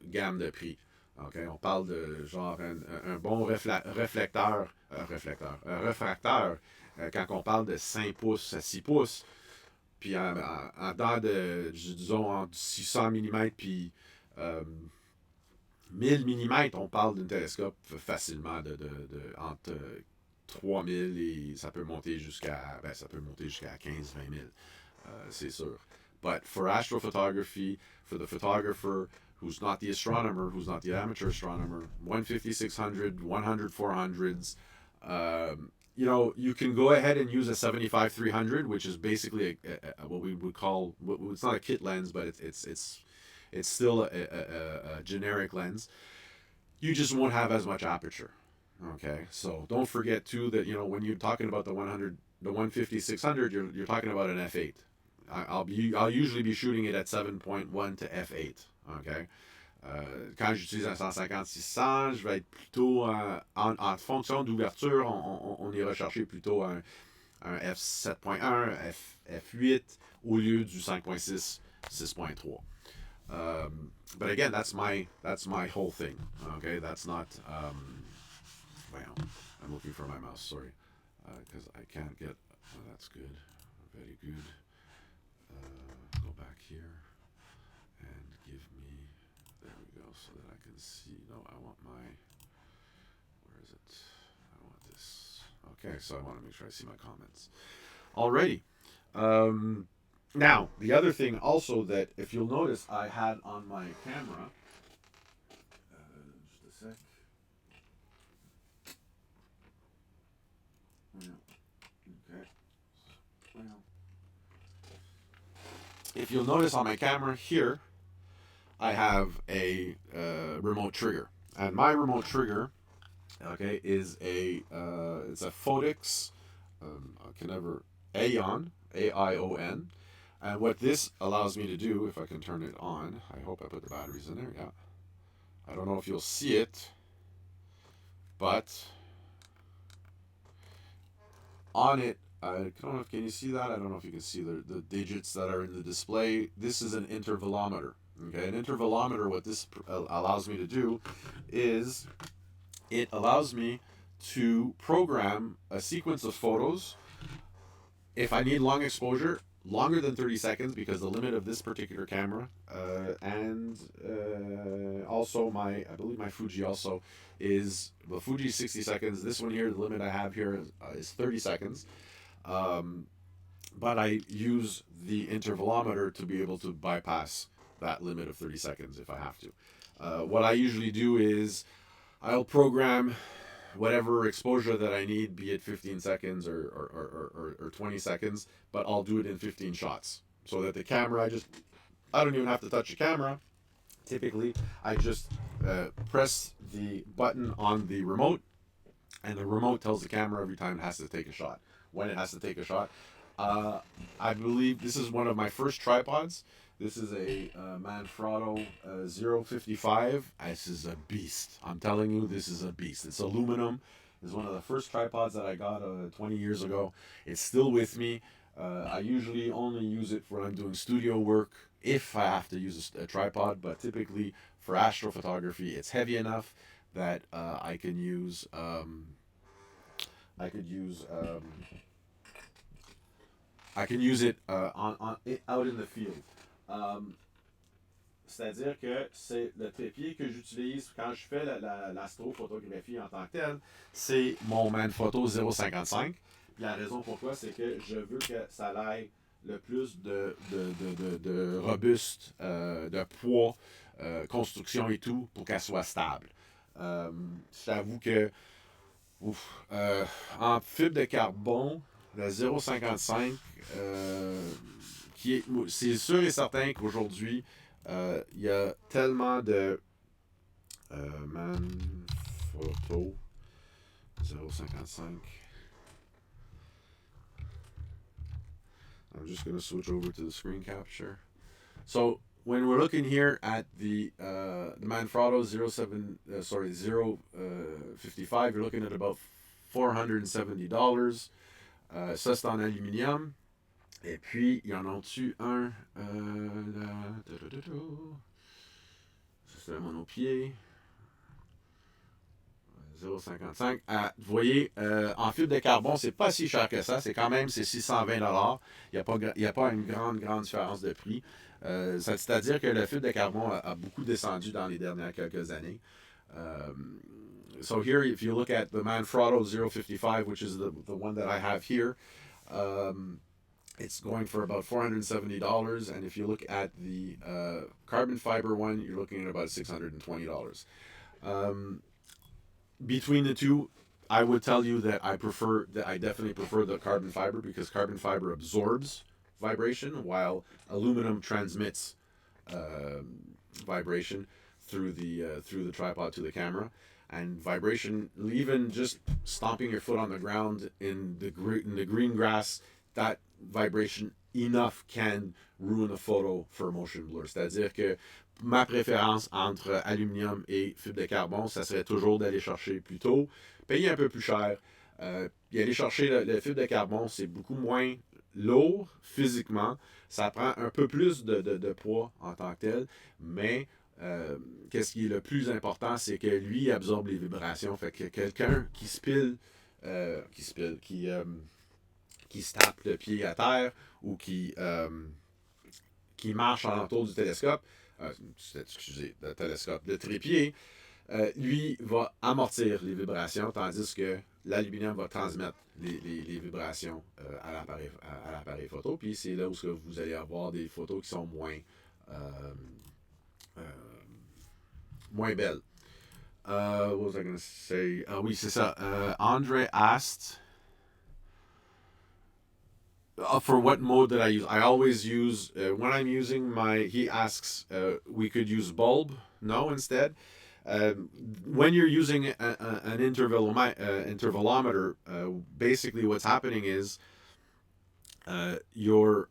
[SPEAKER 2] gamme de prix. Okay? On parle de genre un bon refracteur, quand on parle de 5 pouces à 6 pouces, puis en dedans de, disons, entre 600 mm puis 1000 mm, on parle d'un télescope facilement entre 3000 et ça peut monter jusqu'à 15-20 000, c'est sûr. But for astrophotography, for the photographer who's not the astronomer, who's not the amateur astronomer, 150, 600, 100, 400s, you know, you can go ahead and use a 75 300, which is basically what we would call, it's not a kit lens, but it's still a generic lens. You just won't have as much aperture. Okay, so don't forget too that, you know, when you're talking about the 150 600, you're talking about an f8. I'll usually be shooting it at 7.1 to f8. Okay. Quand j'utilise un 150-600, je vais être plutôt en fonction d'ouverture, on ira chercher plutôt un f7.1, f8 au lieu du 5.6, 6.3. But again, that's my whole thing. Okay, that's not. Well, I'm looking for my mouse. Sorry, because I can't get. Oh, that's good. Very good. Go back here and give me. There we go, so that I can see. No, I want my. Where is it? I want this. Okay, so I want to make sure I see my comments. Alrighty. Now, the other thing also that, if you'll notice, I had on my camera, just a sec. Okay. Well, if you'll notice on my camera here, I have a remote trigger, and my remote trigger, okay, is it's a Phoenix, I can never Aeon, AION. And what this allows me to do, if I can turn it on, I hope I put the batteries in there, yeah. I don't know if you'll see it, but on it, I don't know if, can you see that? I don't know if you can see the digits that are in the display. This is an intervalometer, okay? An intervalometer, what this allows me to do is it allows me to program a sequence of photos. If I need long exposure, longer than 30 seconds, because the limit of this particular camera, and also I believe my Fuji also is, the Fuji is 60 seconds. This one here, the limit I have here is 30 seconds. But I use the intervalometer to be able to bypass that limit of 30 seconds if I have to. What I usually do is I'll program whatever exposure that I need, be it 15 seconds or 20 seconds, but I'll do it in 15 shots. So that the camera, I don't even have to touch the camera. Typically, I just press the button on the remote, and the remote tells the camera every time it has to take a shot, when it has to take a shot. I believe this is one of my first tripods. This is a Manfrotto 055. This is a beast. I'm telling you, this is a beast. It's aluminum. It's one of the first tripods that I got 20 years ago. It's still with me. I usually only use it when I'm doing studio work, if I have to use a tripod, but typically for astrophotography, it's heavy enough that I can use it out in the field. C'est-à-dire que c'est le trépied que j'utilise quand je fais l'astrophotographie en tant que telle, c'est mon Manfrotto 055. Puis la raison pourquoi, c'est que je veux que ça aille le plus de robuste, de poids, construction et tout, pour qu'elle soit stable. J'avoue que en fibre de carbone, le 0,55, c'est sûr et certain qu'aujourd'hui, il y a tellement de Manfrotto 0,55. I'm just going to switch over to the screen capture. So when we're looking here at the Manfrotto 055, you're looking at about $470. Ça, c'est en aluminium. Et puis, il y en a-tu un? Ça, c'est le monopied. 0,55. Vous voyez, en fibre de carbone, c'est pas si cher que ça. C'est 620 $. Il n'y a pas une grande différence de prix. C'est-à-dire que le fibre de carbone a beaucoup descendu dans les dernières quelques années. So here, if you look at the Manfrotto 055, which is the one that I have here, it's going for about $470. And if you look at the carbon fiber one, you're looking at about $620. Between the two, I would tell you that I definitely prefer the carbon fiber because carbon fiber absorbs vibration while aluminum transmits vibration through the tripod to the camera. And vibration, even just stomping your foot on the ground in the green grass, that vibration enough can ruin a photo for motion blur. C'est-à-dire que ma préférence entre aluminium et fibre de carbone, ça serait toujours d'aller chercher plus tôt, payer un peu plus cher. Et aller chercher le fibre de carbone, c'est beaucoup moins lourd physiquement. Ça prend un peu plus de poids en tant que tel, mais qu'est-ce qui est le plus important, c'est que lui absorbe les vibrations. Fait que quelqu'un qui se tape le pied à terre ou qui marche alentour du télescope, le trépied, lui va amortir les vibrations, tandis que l'aluminium va transmettre les vibrations à l'appareil photo. Puis c'est là où vous allez avoir des photos qui sont moins belles. What was I going to say? Oui, c'est ça. Andre asked, for what mode that I use. I always use, when I'm using he asks, we could use bulb. No, instead. When you're using an intervalometer, basically what's happening is you're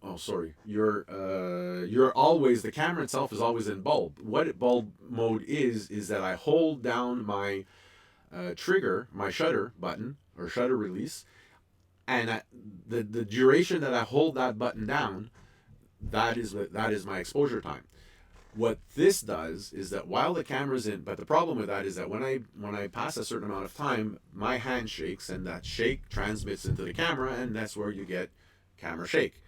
[SPEAKER 2] always, the camera itself is always in bulb. What bulb mode is that I hold down my trigger, my shutter button or shutter release, and the duration that I hold that button down, that is my exposure time. What this does is that while the camera's in, but the problem with that is that when I pass a certain amount of time, my hand shakes, and that shake transmits into the camera, and that's where you get camera shake.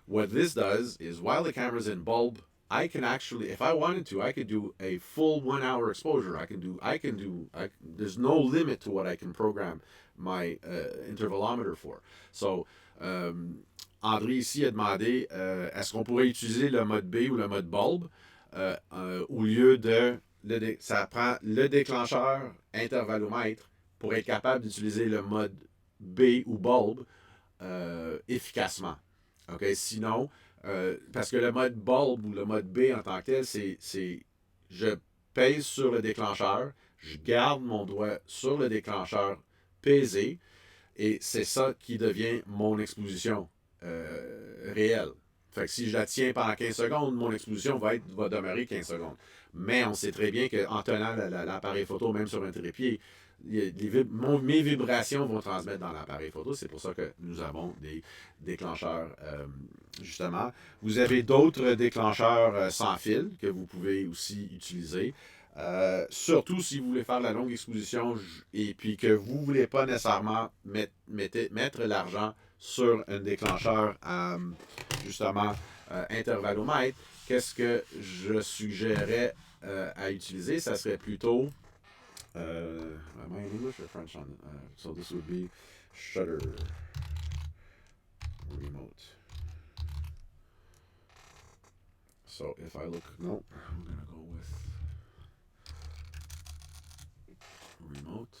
[SPEAKER 2] What this does is while the camera's in bulb, I can actually, if I wanted to, I could do a full 1 hour exposure. There's no limit to what I can program my intervalometer for. So, André ici a demandé, est-ce qu'on pourrait utiliser le mode B ou le mode bulb au lieu ça prend le déclencheur intervalomètre pour être capable d'utiliser le mode B ou bulb efficacement. Okay? Sinon, parce que le mode bulb ou le mode B en tant que tel, c'est je pèse sur le déclencheur, je garde mon doigt sur le déclencheur pesé, et c'est ça qui devient mon exposition réelle. Fait que si je la tiens pendant 15 secondes, mon exposition va demeurer 15 secondes. Mais on sait très bien qu'en tenant l'appareil photo, même sur un trépied, mes vibrations vont transmettre dans l'appareil photo. C'est pour ça que nous avons des déclencheurs, justement. Vous avez d'autres déclencheurs sans fil que vous pouvez aussi utiliser. Surtout si vous voulez faire la longue exposition et puis que vous ne voulez pas nécessairement mettre l'argent sur un déclencheur justement intervalomètre. Qu'est-ce que je suggérais à utiliser? Ça serait plutôt am I in English or French on so this would be shutter remote. So if I look, no, I'm gonna go with remote,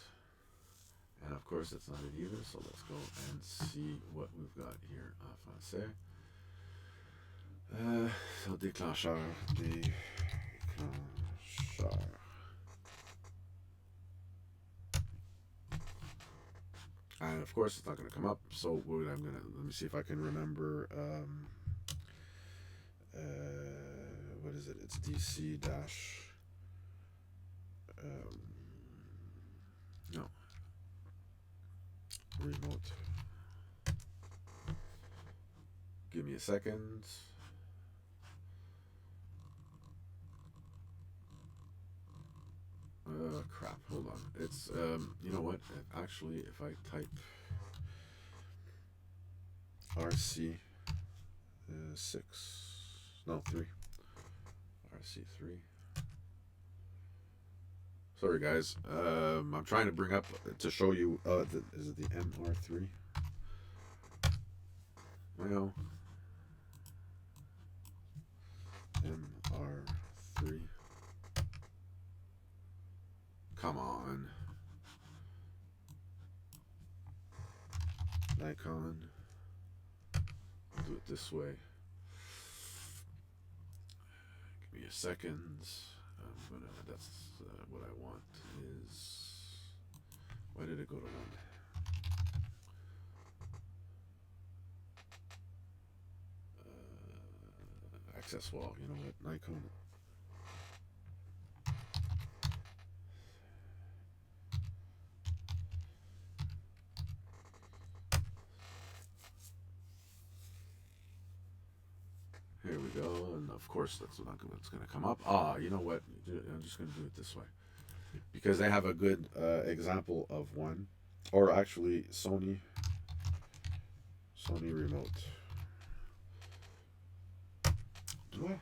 [SPEAKER 2] and of course that's not it either, so let's go and see what we've got here en français. So déclencheur. And of course it's not going to come up, so let me see if I can remember, what is it? It's DC dash, no, remote. Give me a second. crap. Hold on. It's you know what? Actually, if I type RC 6, no 3, RC 3. Sorry guys. I'm trying to bring up to show you. Is it the MR3? Well, MR3. Come on. Nikon. I'll do it this way. Give me a second. That's what I want is. Why did it go to 1? Access wall. You know what? Nikon. Here we go, and of course that's not what's going to come up. You know what? I'm just going to do it this way because they have a good example of one, or actually Sony remote. Do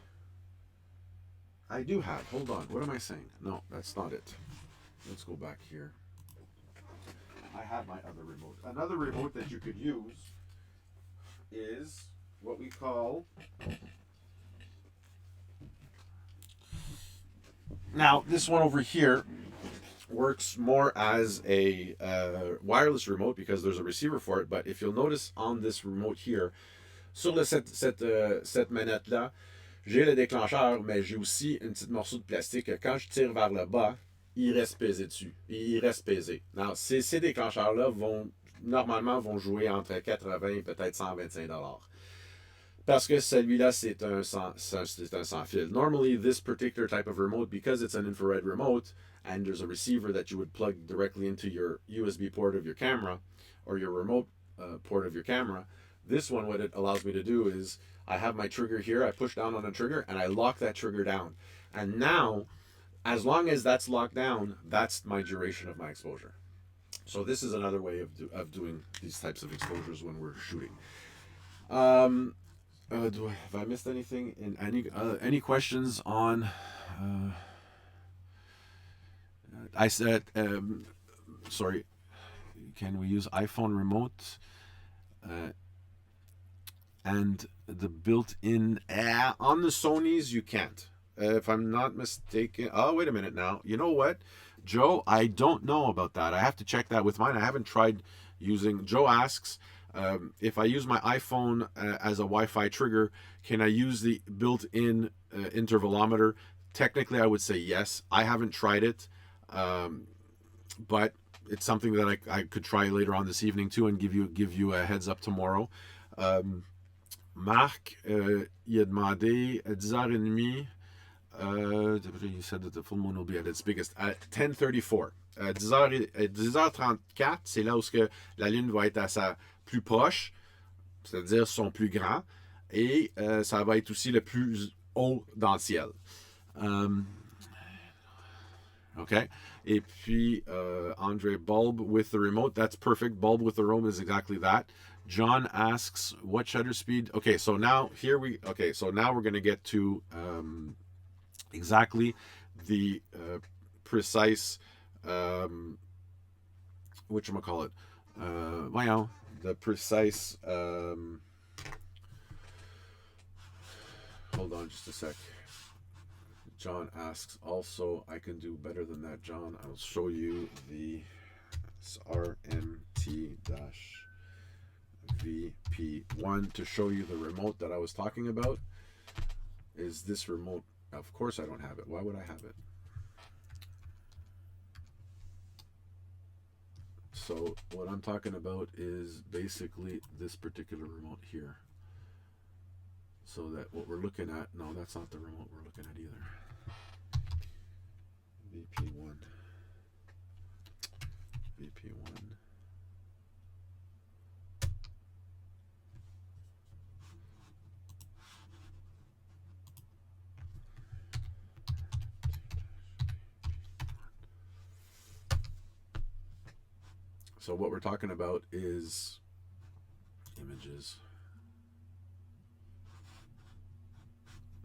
[SPEAKER 2] I do have. Hold on. What am I saying? No, that's not it. Let's go back here. I have my other remote. Another remote that you could use is what we call. Now, this one over here works more as a wireless remote because there's a receiver for it. But if you'll notice on this remote here, sur cette manette-là, j'ai le déclencheur, mais j'ai aussi une petite morceau de plastique que quand je tire vers le bas, il reste pesé dessus. Il reste pesé. Alors, ces déclencheurs-là normalement vont jouer entre 80 et peut-être 125 $. Parce que celui-là, c'est un sans fil. Normally, this particular type of remote, because it's an infrared remote, and there's a receiver that you would plug directly into your USB port of your camera, or your remote port of your camera, this one, what it allows me to do is, I have my trigger here, I push down on the trigger, and I lock that trigger down. And now, as long as that's locked down, that's my duration of my exposure. So this is another way of doing these types of exposures when we're shooting. Have I missed anything? Any questions on? I said, sorry. Can we use iPhone remote? And the built-in on the Sonys you can't. If I'm not mistaken. Oh, wait a minute now. You know what, Joe? I don't know about that. I have to check that with mine. I haven't tried using. Joe asks. If I use my iPhone as a Wi-Fi trigger, can I use the built-in intervalometer? Technically, I would say yes. I haven't tried it, but it's something that I could try later on this evening too, and give you a heads up tomorrow. Marc, il a demandé à 10h30. He said that the full moon will be at its biggest at 10:34. 10h34, c'est là où la lune va être à sa plus proche, c'est-à-dire son plus grand, et ça va être aussi le plus haut dans le ciel. Okay. Et puis, Andre, bulb with the remote, that's perfect. Bulb with the remote is exactly that. John asks, what shutter speed? Okay, so now we're going to get to exactly the precise, whatchamacallit, the precise, hold on just a sec. John asks, also, I can do better than that, John. I'll show you the RMT-VP1 to show you the remote that I was talking about. Is this remote? Of course I don't have it. Why would I have it? So what I'm talking about is basically this particular remote here. So that what we're looking at, no, that's not the remote we're looking at either. VP1. So what we're talking about is images.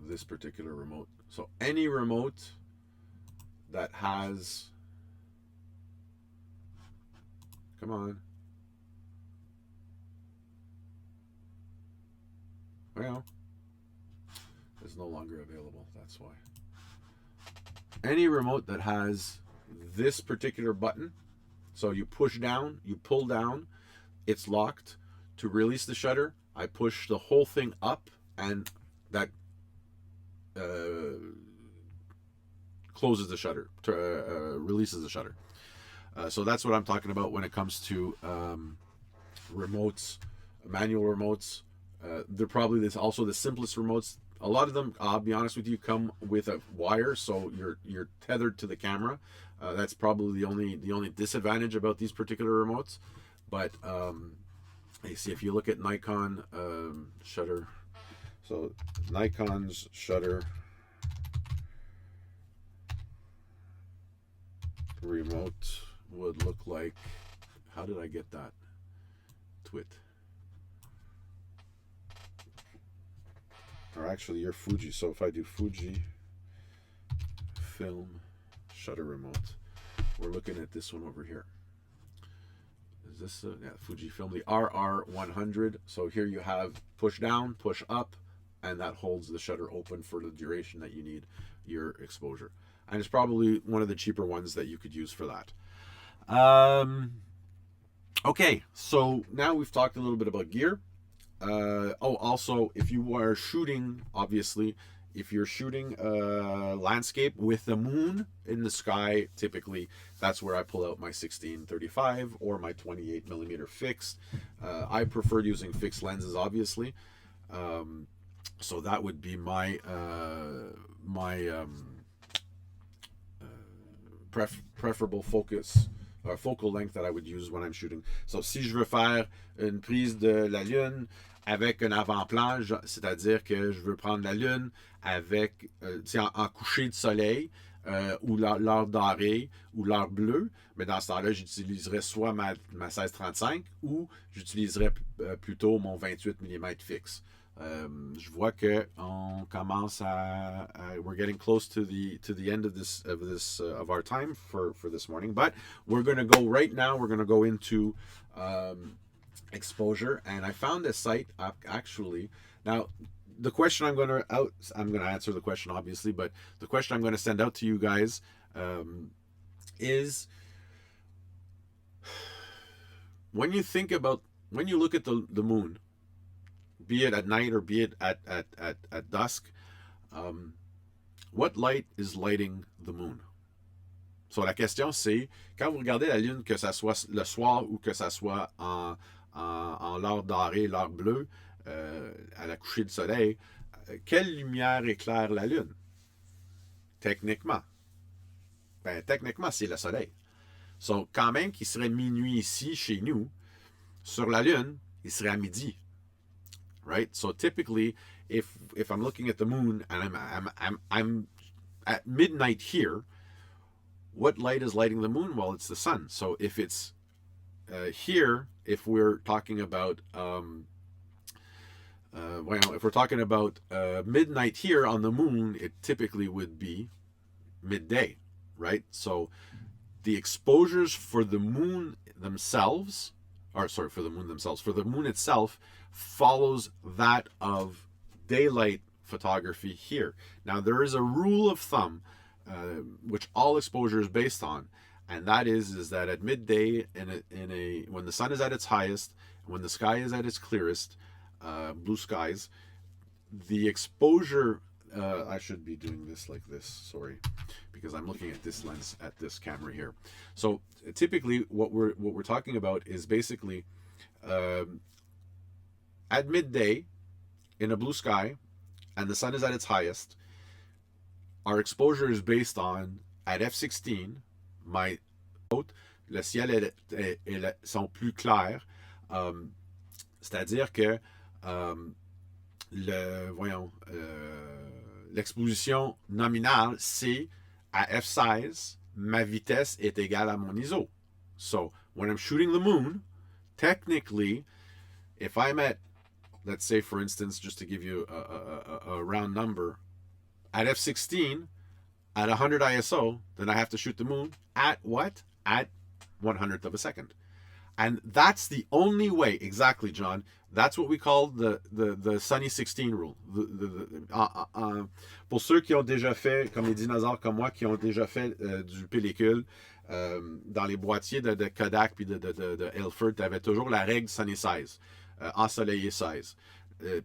[SPEAKER 2] This particular remote. So any remote that has, come on, well, is no longer available. That's why. Any remote that has this particular button, so you push down, you pull down, it's locked. To release the shutter, I push the whole thing up, and that closes the shutter, releases the shutter. So that's what I'm talking about when it comes to remotes, manual remotes. They're probably also the simplest remotes. A lot of them, I'll be honest with you, come with a wire, so you're tethered to the camera. That's probably the only disadvantage about these particular remotes. But you see, if you look at Nikon shutter, so Nikon's shutter remote would look like, how did I get that? Twit. Or actually, you're Fuji. So if I do Fuji film shutter remote, we're looking at this one over here. Is this yeah, Fuji film, the RR100. So here you have push down, push up, and that holds the shutter open for the duration that you need your exposure. And it's probably one of the cheaper ones that you could use for that. Okay, so now we've talked a little bit about gear. Also, if you are shooting, obviously, if you're shooting landscape with the moon in the sky, typically that's where I pull out my 16-35 or my 28mm fixed. I prefer using fixed lenses, obviously. So that would be my preferable focus. Focal length that I would use when I'm shooting. So si je veux faire une prise de la Lune avec un avant-plan, c'est-à-dire que je veux prendre la Lune avec en coucher de soleil ou l'heure dorée ou l'heure bleue, mais dans ce temps-là, j'utiliserais soit ma 16-35 ou j'utiliserais plutôt mon 28 mm fixe. Je vois que on commence à we're getting close to the end of our time for this morning, but we're going to go right now. We're going to go into exposure, and I found a site actually. Now, the question I'm going to answer the question obviously, but the question I'm going to send out to you guys is, when you look at the moon, be it at night or be it at dusk, what light is lighting the moon? So la question c'est, quand vous regardez la Lune, que ça soit le soir ou que ça soit en l'heure dorée, l'heure bleue, à la coucher du soleil, quelle lumière éclaire la Lune? Techniquement, c'est le soleil. So, quand même qu'il serait minuit ici, chez nous, sur la Lune, il serait à midi. Right? So typically, if I'm looking at the moon and I'm at midnight here, what light is lighting the moon? Well, it's the sun. So if it's here, if we're talking about if we're talking about midnight here on the moon, it typically would be midday, right? So the exposures for the moon themselves, for the moon itself follows that of daylight photography here. Now, there is a rule of thumb which all exposure is based on, and that is that at midday, when the sun is at its highest, when the sky is at its clearest, blue skies, the exposure. I should be doing this like this. Sorry, because I'm looking at this lens at this camera here. So typically, what we're talking about is basically. At midday, in a blue sky, and the sun is at its highest, our exposure is based on, at f16, le ciel sont plus clairs, c'est-à-dire que l'exposition nominale, c'est à f16, ma vitesse est égale à mon ISO. So, when I'm shooting the moon, technically, if I'm at, let's say for instance, just to give you a round number, at f16 at 100 ISO, then I have to shoot the moon at what? At 100th of a second. And that's the only way, exactly, John. That's what we call the Sunny 16 rule. Pour ceux qui ont déjà fait, comme les dinosaures comme moi, qui ont déjà fait du pellicule, dans les boîtiers de Kodak puis de Ilford, tu avais toujours la règle Sunny 16, ensoleillé 16.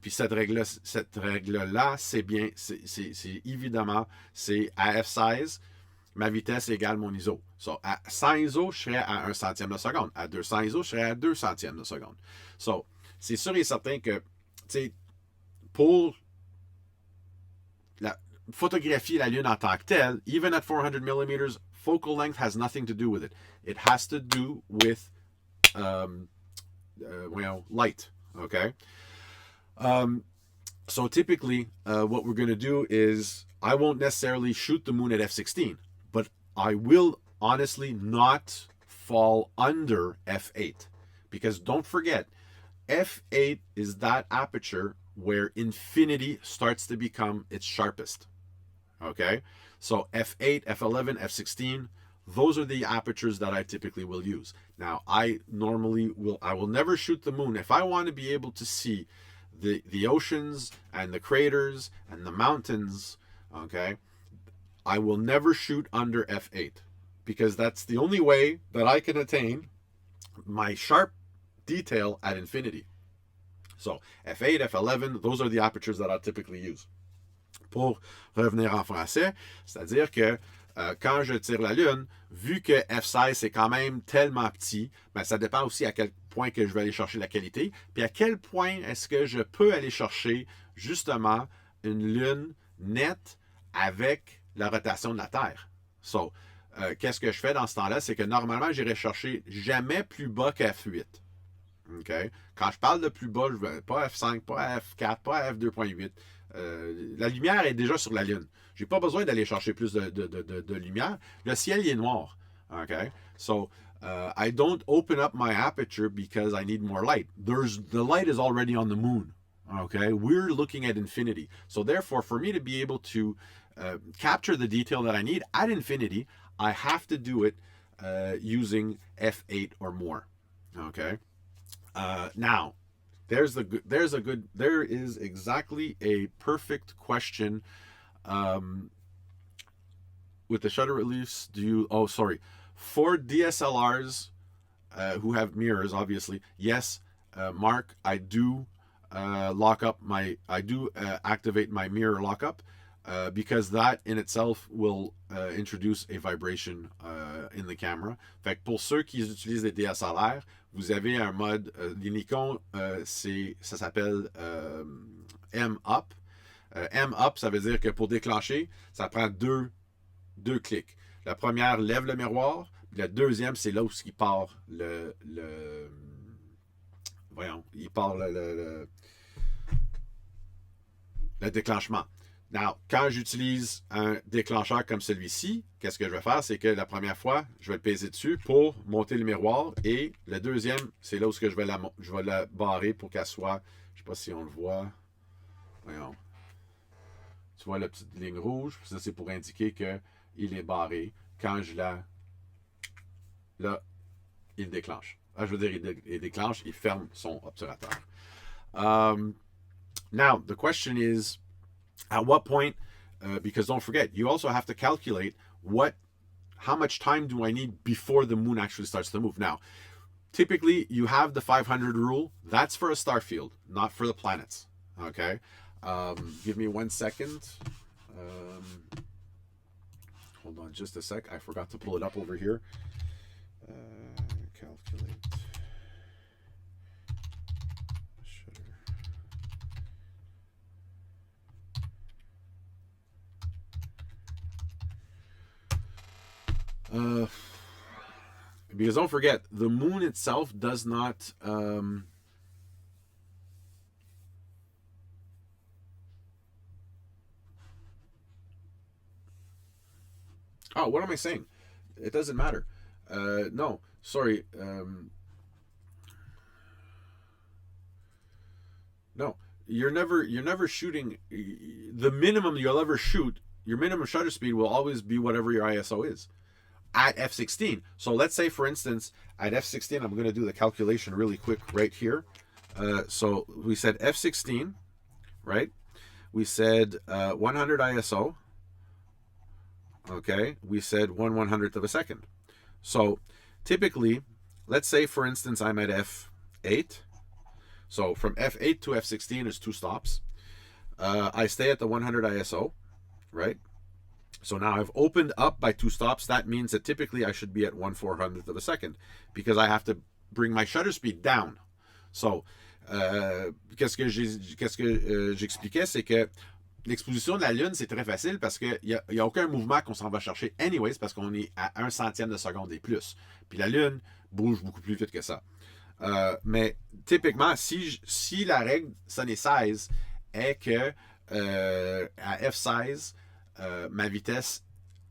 [SPEAKER 2] Puis cette règle-là, c'est bien, c'est évidemment, c'est à F16, ma vitesse égale mon ISO. So, à 100 ISO, je serais à 1 centième de seconde. À 200 ISO, je serais à 2 centièmes de seconde. So, c'est sûr et certain que, tu sais, pour photographier la Lune en tant que telle, even at 400 millimeters, focal length has nothing to do with it. It has to do with, light, okay? So typically, what we're going to do is I won't necessarily shoot the moon at f16, but I will honestly not fall under f8. Because don't forget, f8 is that aperture where infinity starts to become its sharpest. Okay? So f8, f11, f16, those are the apertures that I typically will use. Now, I will never shoot the moon. If I want to be able to see the oceans and the craters and the mountains, okay, I will never shoot under f8 because that's the only way that I can attain my sharp detail at infinity. So f8, f11, those are the apertures that I typically use. Pour revenir en français, c'est-à-dire que quand je tire la Lune, vu que f16 c'est quand même tellement petit, ben, ça dépend aussi à quel point que je vais aller chercher la qualité, puis à quel point est-ce que je peux aller chercher justement une Lune nette avec la rotation de la Terre. So, qu'est-ce que je fais dans ce temps-là? C'est que normalement, j'irai chercher jamais plus bas que f8. Okay? Quand je parle de plus bas, je ne vais pas f5, pas f4, pas f2.8. La lumière est déjà sur la Lune. Je n'ai pas besoin d'aller chercher plus de lumière. Le ciel il est noir. Okay? So, I don't open up my aperture because I need more light. The light is already on the moon. Okay? We're looking at infinity. So therefore, for me to be able to capture the detail that I need at infinity, I have to do it using f8 or more. Okay? Now, there is exactly a perfect question with the shutter reliefs. For DSLRs who have mirrors, obviously, yes, Mark, I do activate my mirror lockup because that in itself will introduce a vibration in the camera. Fait que pour ceux qui utilisent des DSLR, vous avez un mode, les Nikon, ça s'appelle M-Up. M-Up, ça veut dire que pour déclencher, ça prend deux clics. La première lève le miroir, puis la deuxième, c'est là où il part le déclenchement. Now, quand j'utilise un déclencheur comme celui-ci, qu'est-ce que je vais faire? C'est que la première fois, je vais le peser dessus pour monter le miroir. Et le deuxième, c'est là où je vais la barrer pour qu'elle soit... Je ne sais pas si on le voit. Voyons. Tu vois la petite ligne rouge? Ça, c'est pour indiquer qu'il est barré. Quand je la... Là, il déclenche. Je veux dire, il déclenche, il ferme son obturateur. Now, the question is... At what point, because don't forget, you also have to calculate how much time do I need before the moon actually starts to move. Now, typically you have the 500 rule. That's for a star field, not for the planets. Okay? Give me 1 second. Hold on just a sec. I forgot to pull it up over here. Calculate. Because don't forget, the moon itself does not oh, what am I saying? It doesn't matter. No, sorry. No, you're never shooting. The minimum you'll ever shoot, your minimum shutter speed will always be whatever your ISO is at f16. So let's say, for instance, at f16, I'm going to do the calculation really quick right here. So we said f16, right? We said 100 ISO. Okay, we said 1/100th of a second. So typically, let's say, for instance, I'm at f8. So from f8 to f16 is 2 stops. I stay at the 100 ISO, right? So now I've opened up by 2 stops. That means that typically I should be at 1/400th of a second because I have to bring my shutter speed down. So, qu'est-ce que j'expliquais, c'est que l'exposition de la Lune, c'est très facile parce qu'il n'y a aucun mouvement qu'on s'en va chercher anyways parce qu'on est à 1 centième de seconde et plus. Puis la Lune bouge beaucoup plus vite que ça. Mais typiquement, si la règle Sunny 16 est que à F16, ma vitesse,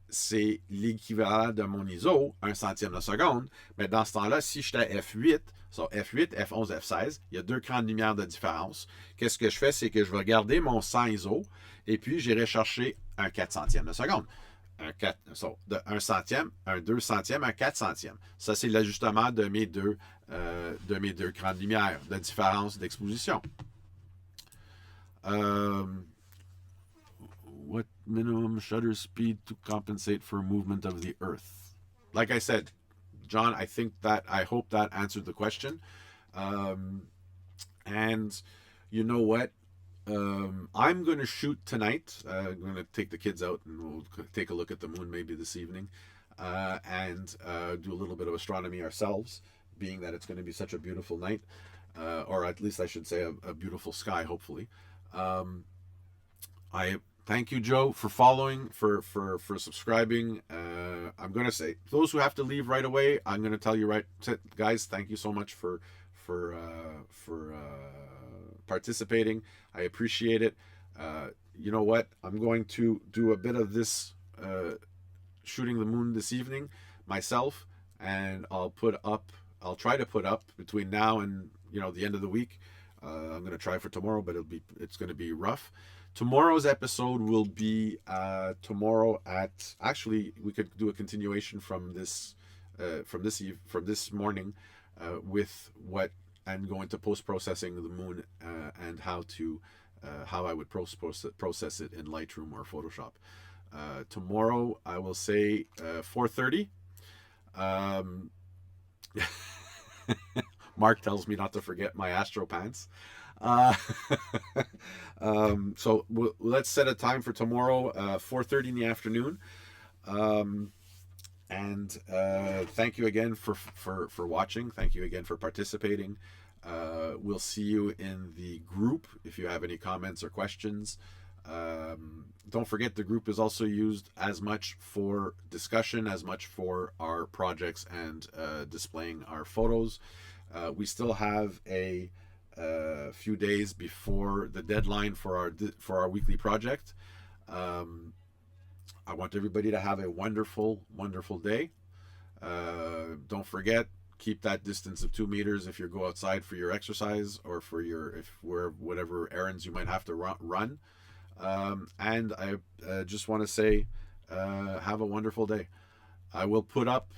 [SPEAKER 2] c'est l'équivalent de mon ISO, 1 centième de seconde, mais dans ce temps-là, si j'étais à F8, so F8, F11, F16, il y a 2 crans de lumière de différence. Qu'est-ce que je fais, c'est que je vais regarder mon 100 ISO et puis j'irai chercher un 4 centième de seconde. De 1 centième, un 2 centième, un 4 centième. Ça, c'est l'ajustement de mes deux crans de lumière, de différence d'exposition. What minimum shutter speed to compensate for movement of the Earth? Like I said, John, I hope that answered the question. And you know what? I'm going to shoot tonight. I'm going to take the kids out and we'll take a look at the moon maybe this evening and do a little bit of astronomy ourselves, being that it's going to be such a beautiful night, or at least I should say a beautiful sky, hopefully. I thank you, Joe, for following, for subscribing. I'm going to say, those who have to leave right away, I'm going to tell you right, guys, thank you so much for participating. I appreciate it. You know what? I'm going to do a bit of this shooting the moon this evening myself, and I'll try to put up between now and the end of the week. I'm going to try for tomorrow, but it's going to be rough. Tomorrow's episode will be tomorrow at, actually we could do a continuation from this morning with what I'm going to post-processing the moon and how I would process it in Lightroom or Photoshop. Tomorrow I will say 4:30. Mark tells me not to forget my Astro pants. So let's set a time for tomorrow, 4:30 in the afternoon. And thank you again for watching. Thank you again for participating. We'll see you in the group if you have any comments or questions. Don't forget, the group is also used as much for discussion, as much for our projects and displaying our photos. We still have a few days before the deadline for our weekly project. I want everybody to have a wonderful, wonderful day. Don't forget, keep that distance of 2 meters if you go outside for your exercise or for whatever errands you might have to run. And I just want to say, have a wonderful day. I will put up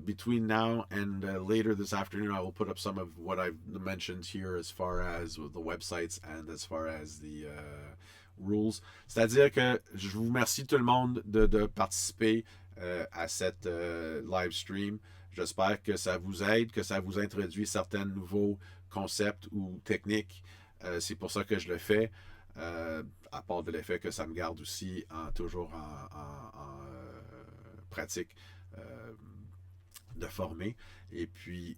[SPEAKER 2] between now and later this afternoon, I will put up some of what I've mentioned here as far as the websites and as far as the rules. C'est-à-dire que je vous remercie tout le monde de participer à cette live stream. J'espère que ça vous aide, que ça vous introduit certains nouveaux concepts ou techniques. C'est pour ça que je le fais, à part de l'effet que ça me garde aussi toujours en pratique de former. Et puis,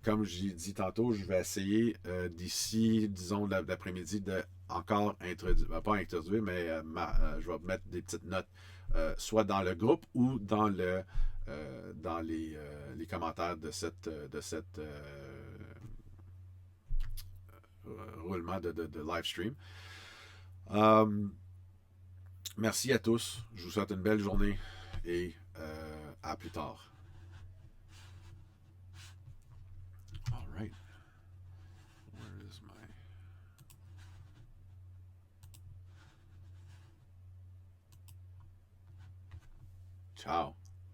[SPEAKER 2] comme j'ai dit tantôt, je vais essayer d'ici, disons, l'après-midi de encore introduire, pas introduire, mais je vais mettre des petites notes, soit dans le groupe ou dans les commentaires de cette roulement de live stream. Merci à tous. Je vous souhaite une belle journée et à plus tard. Ciao.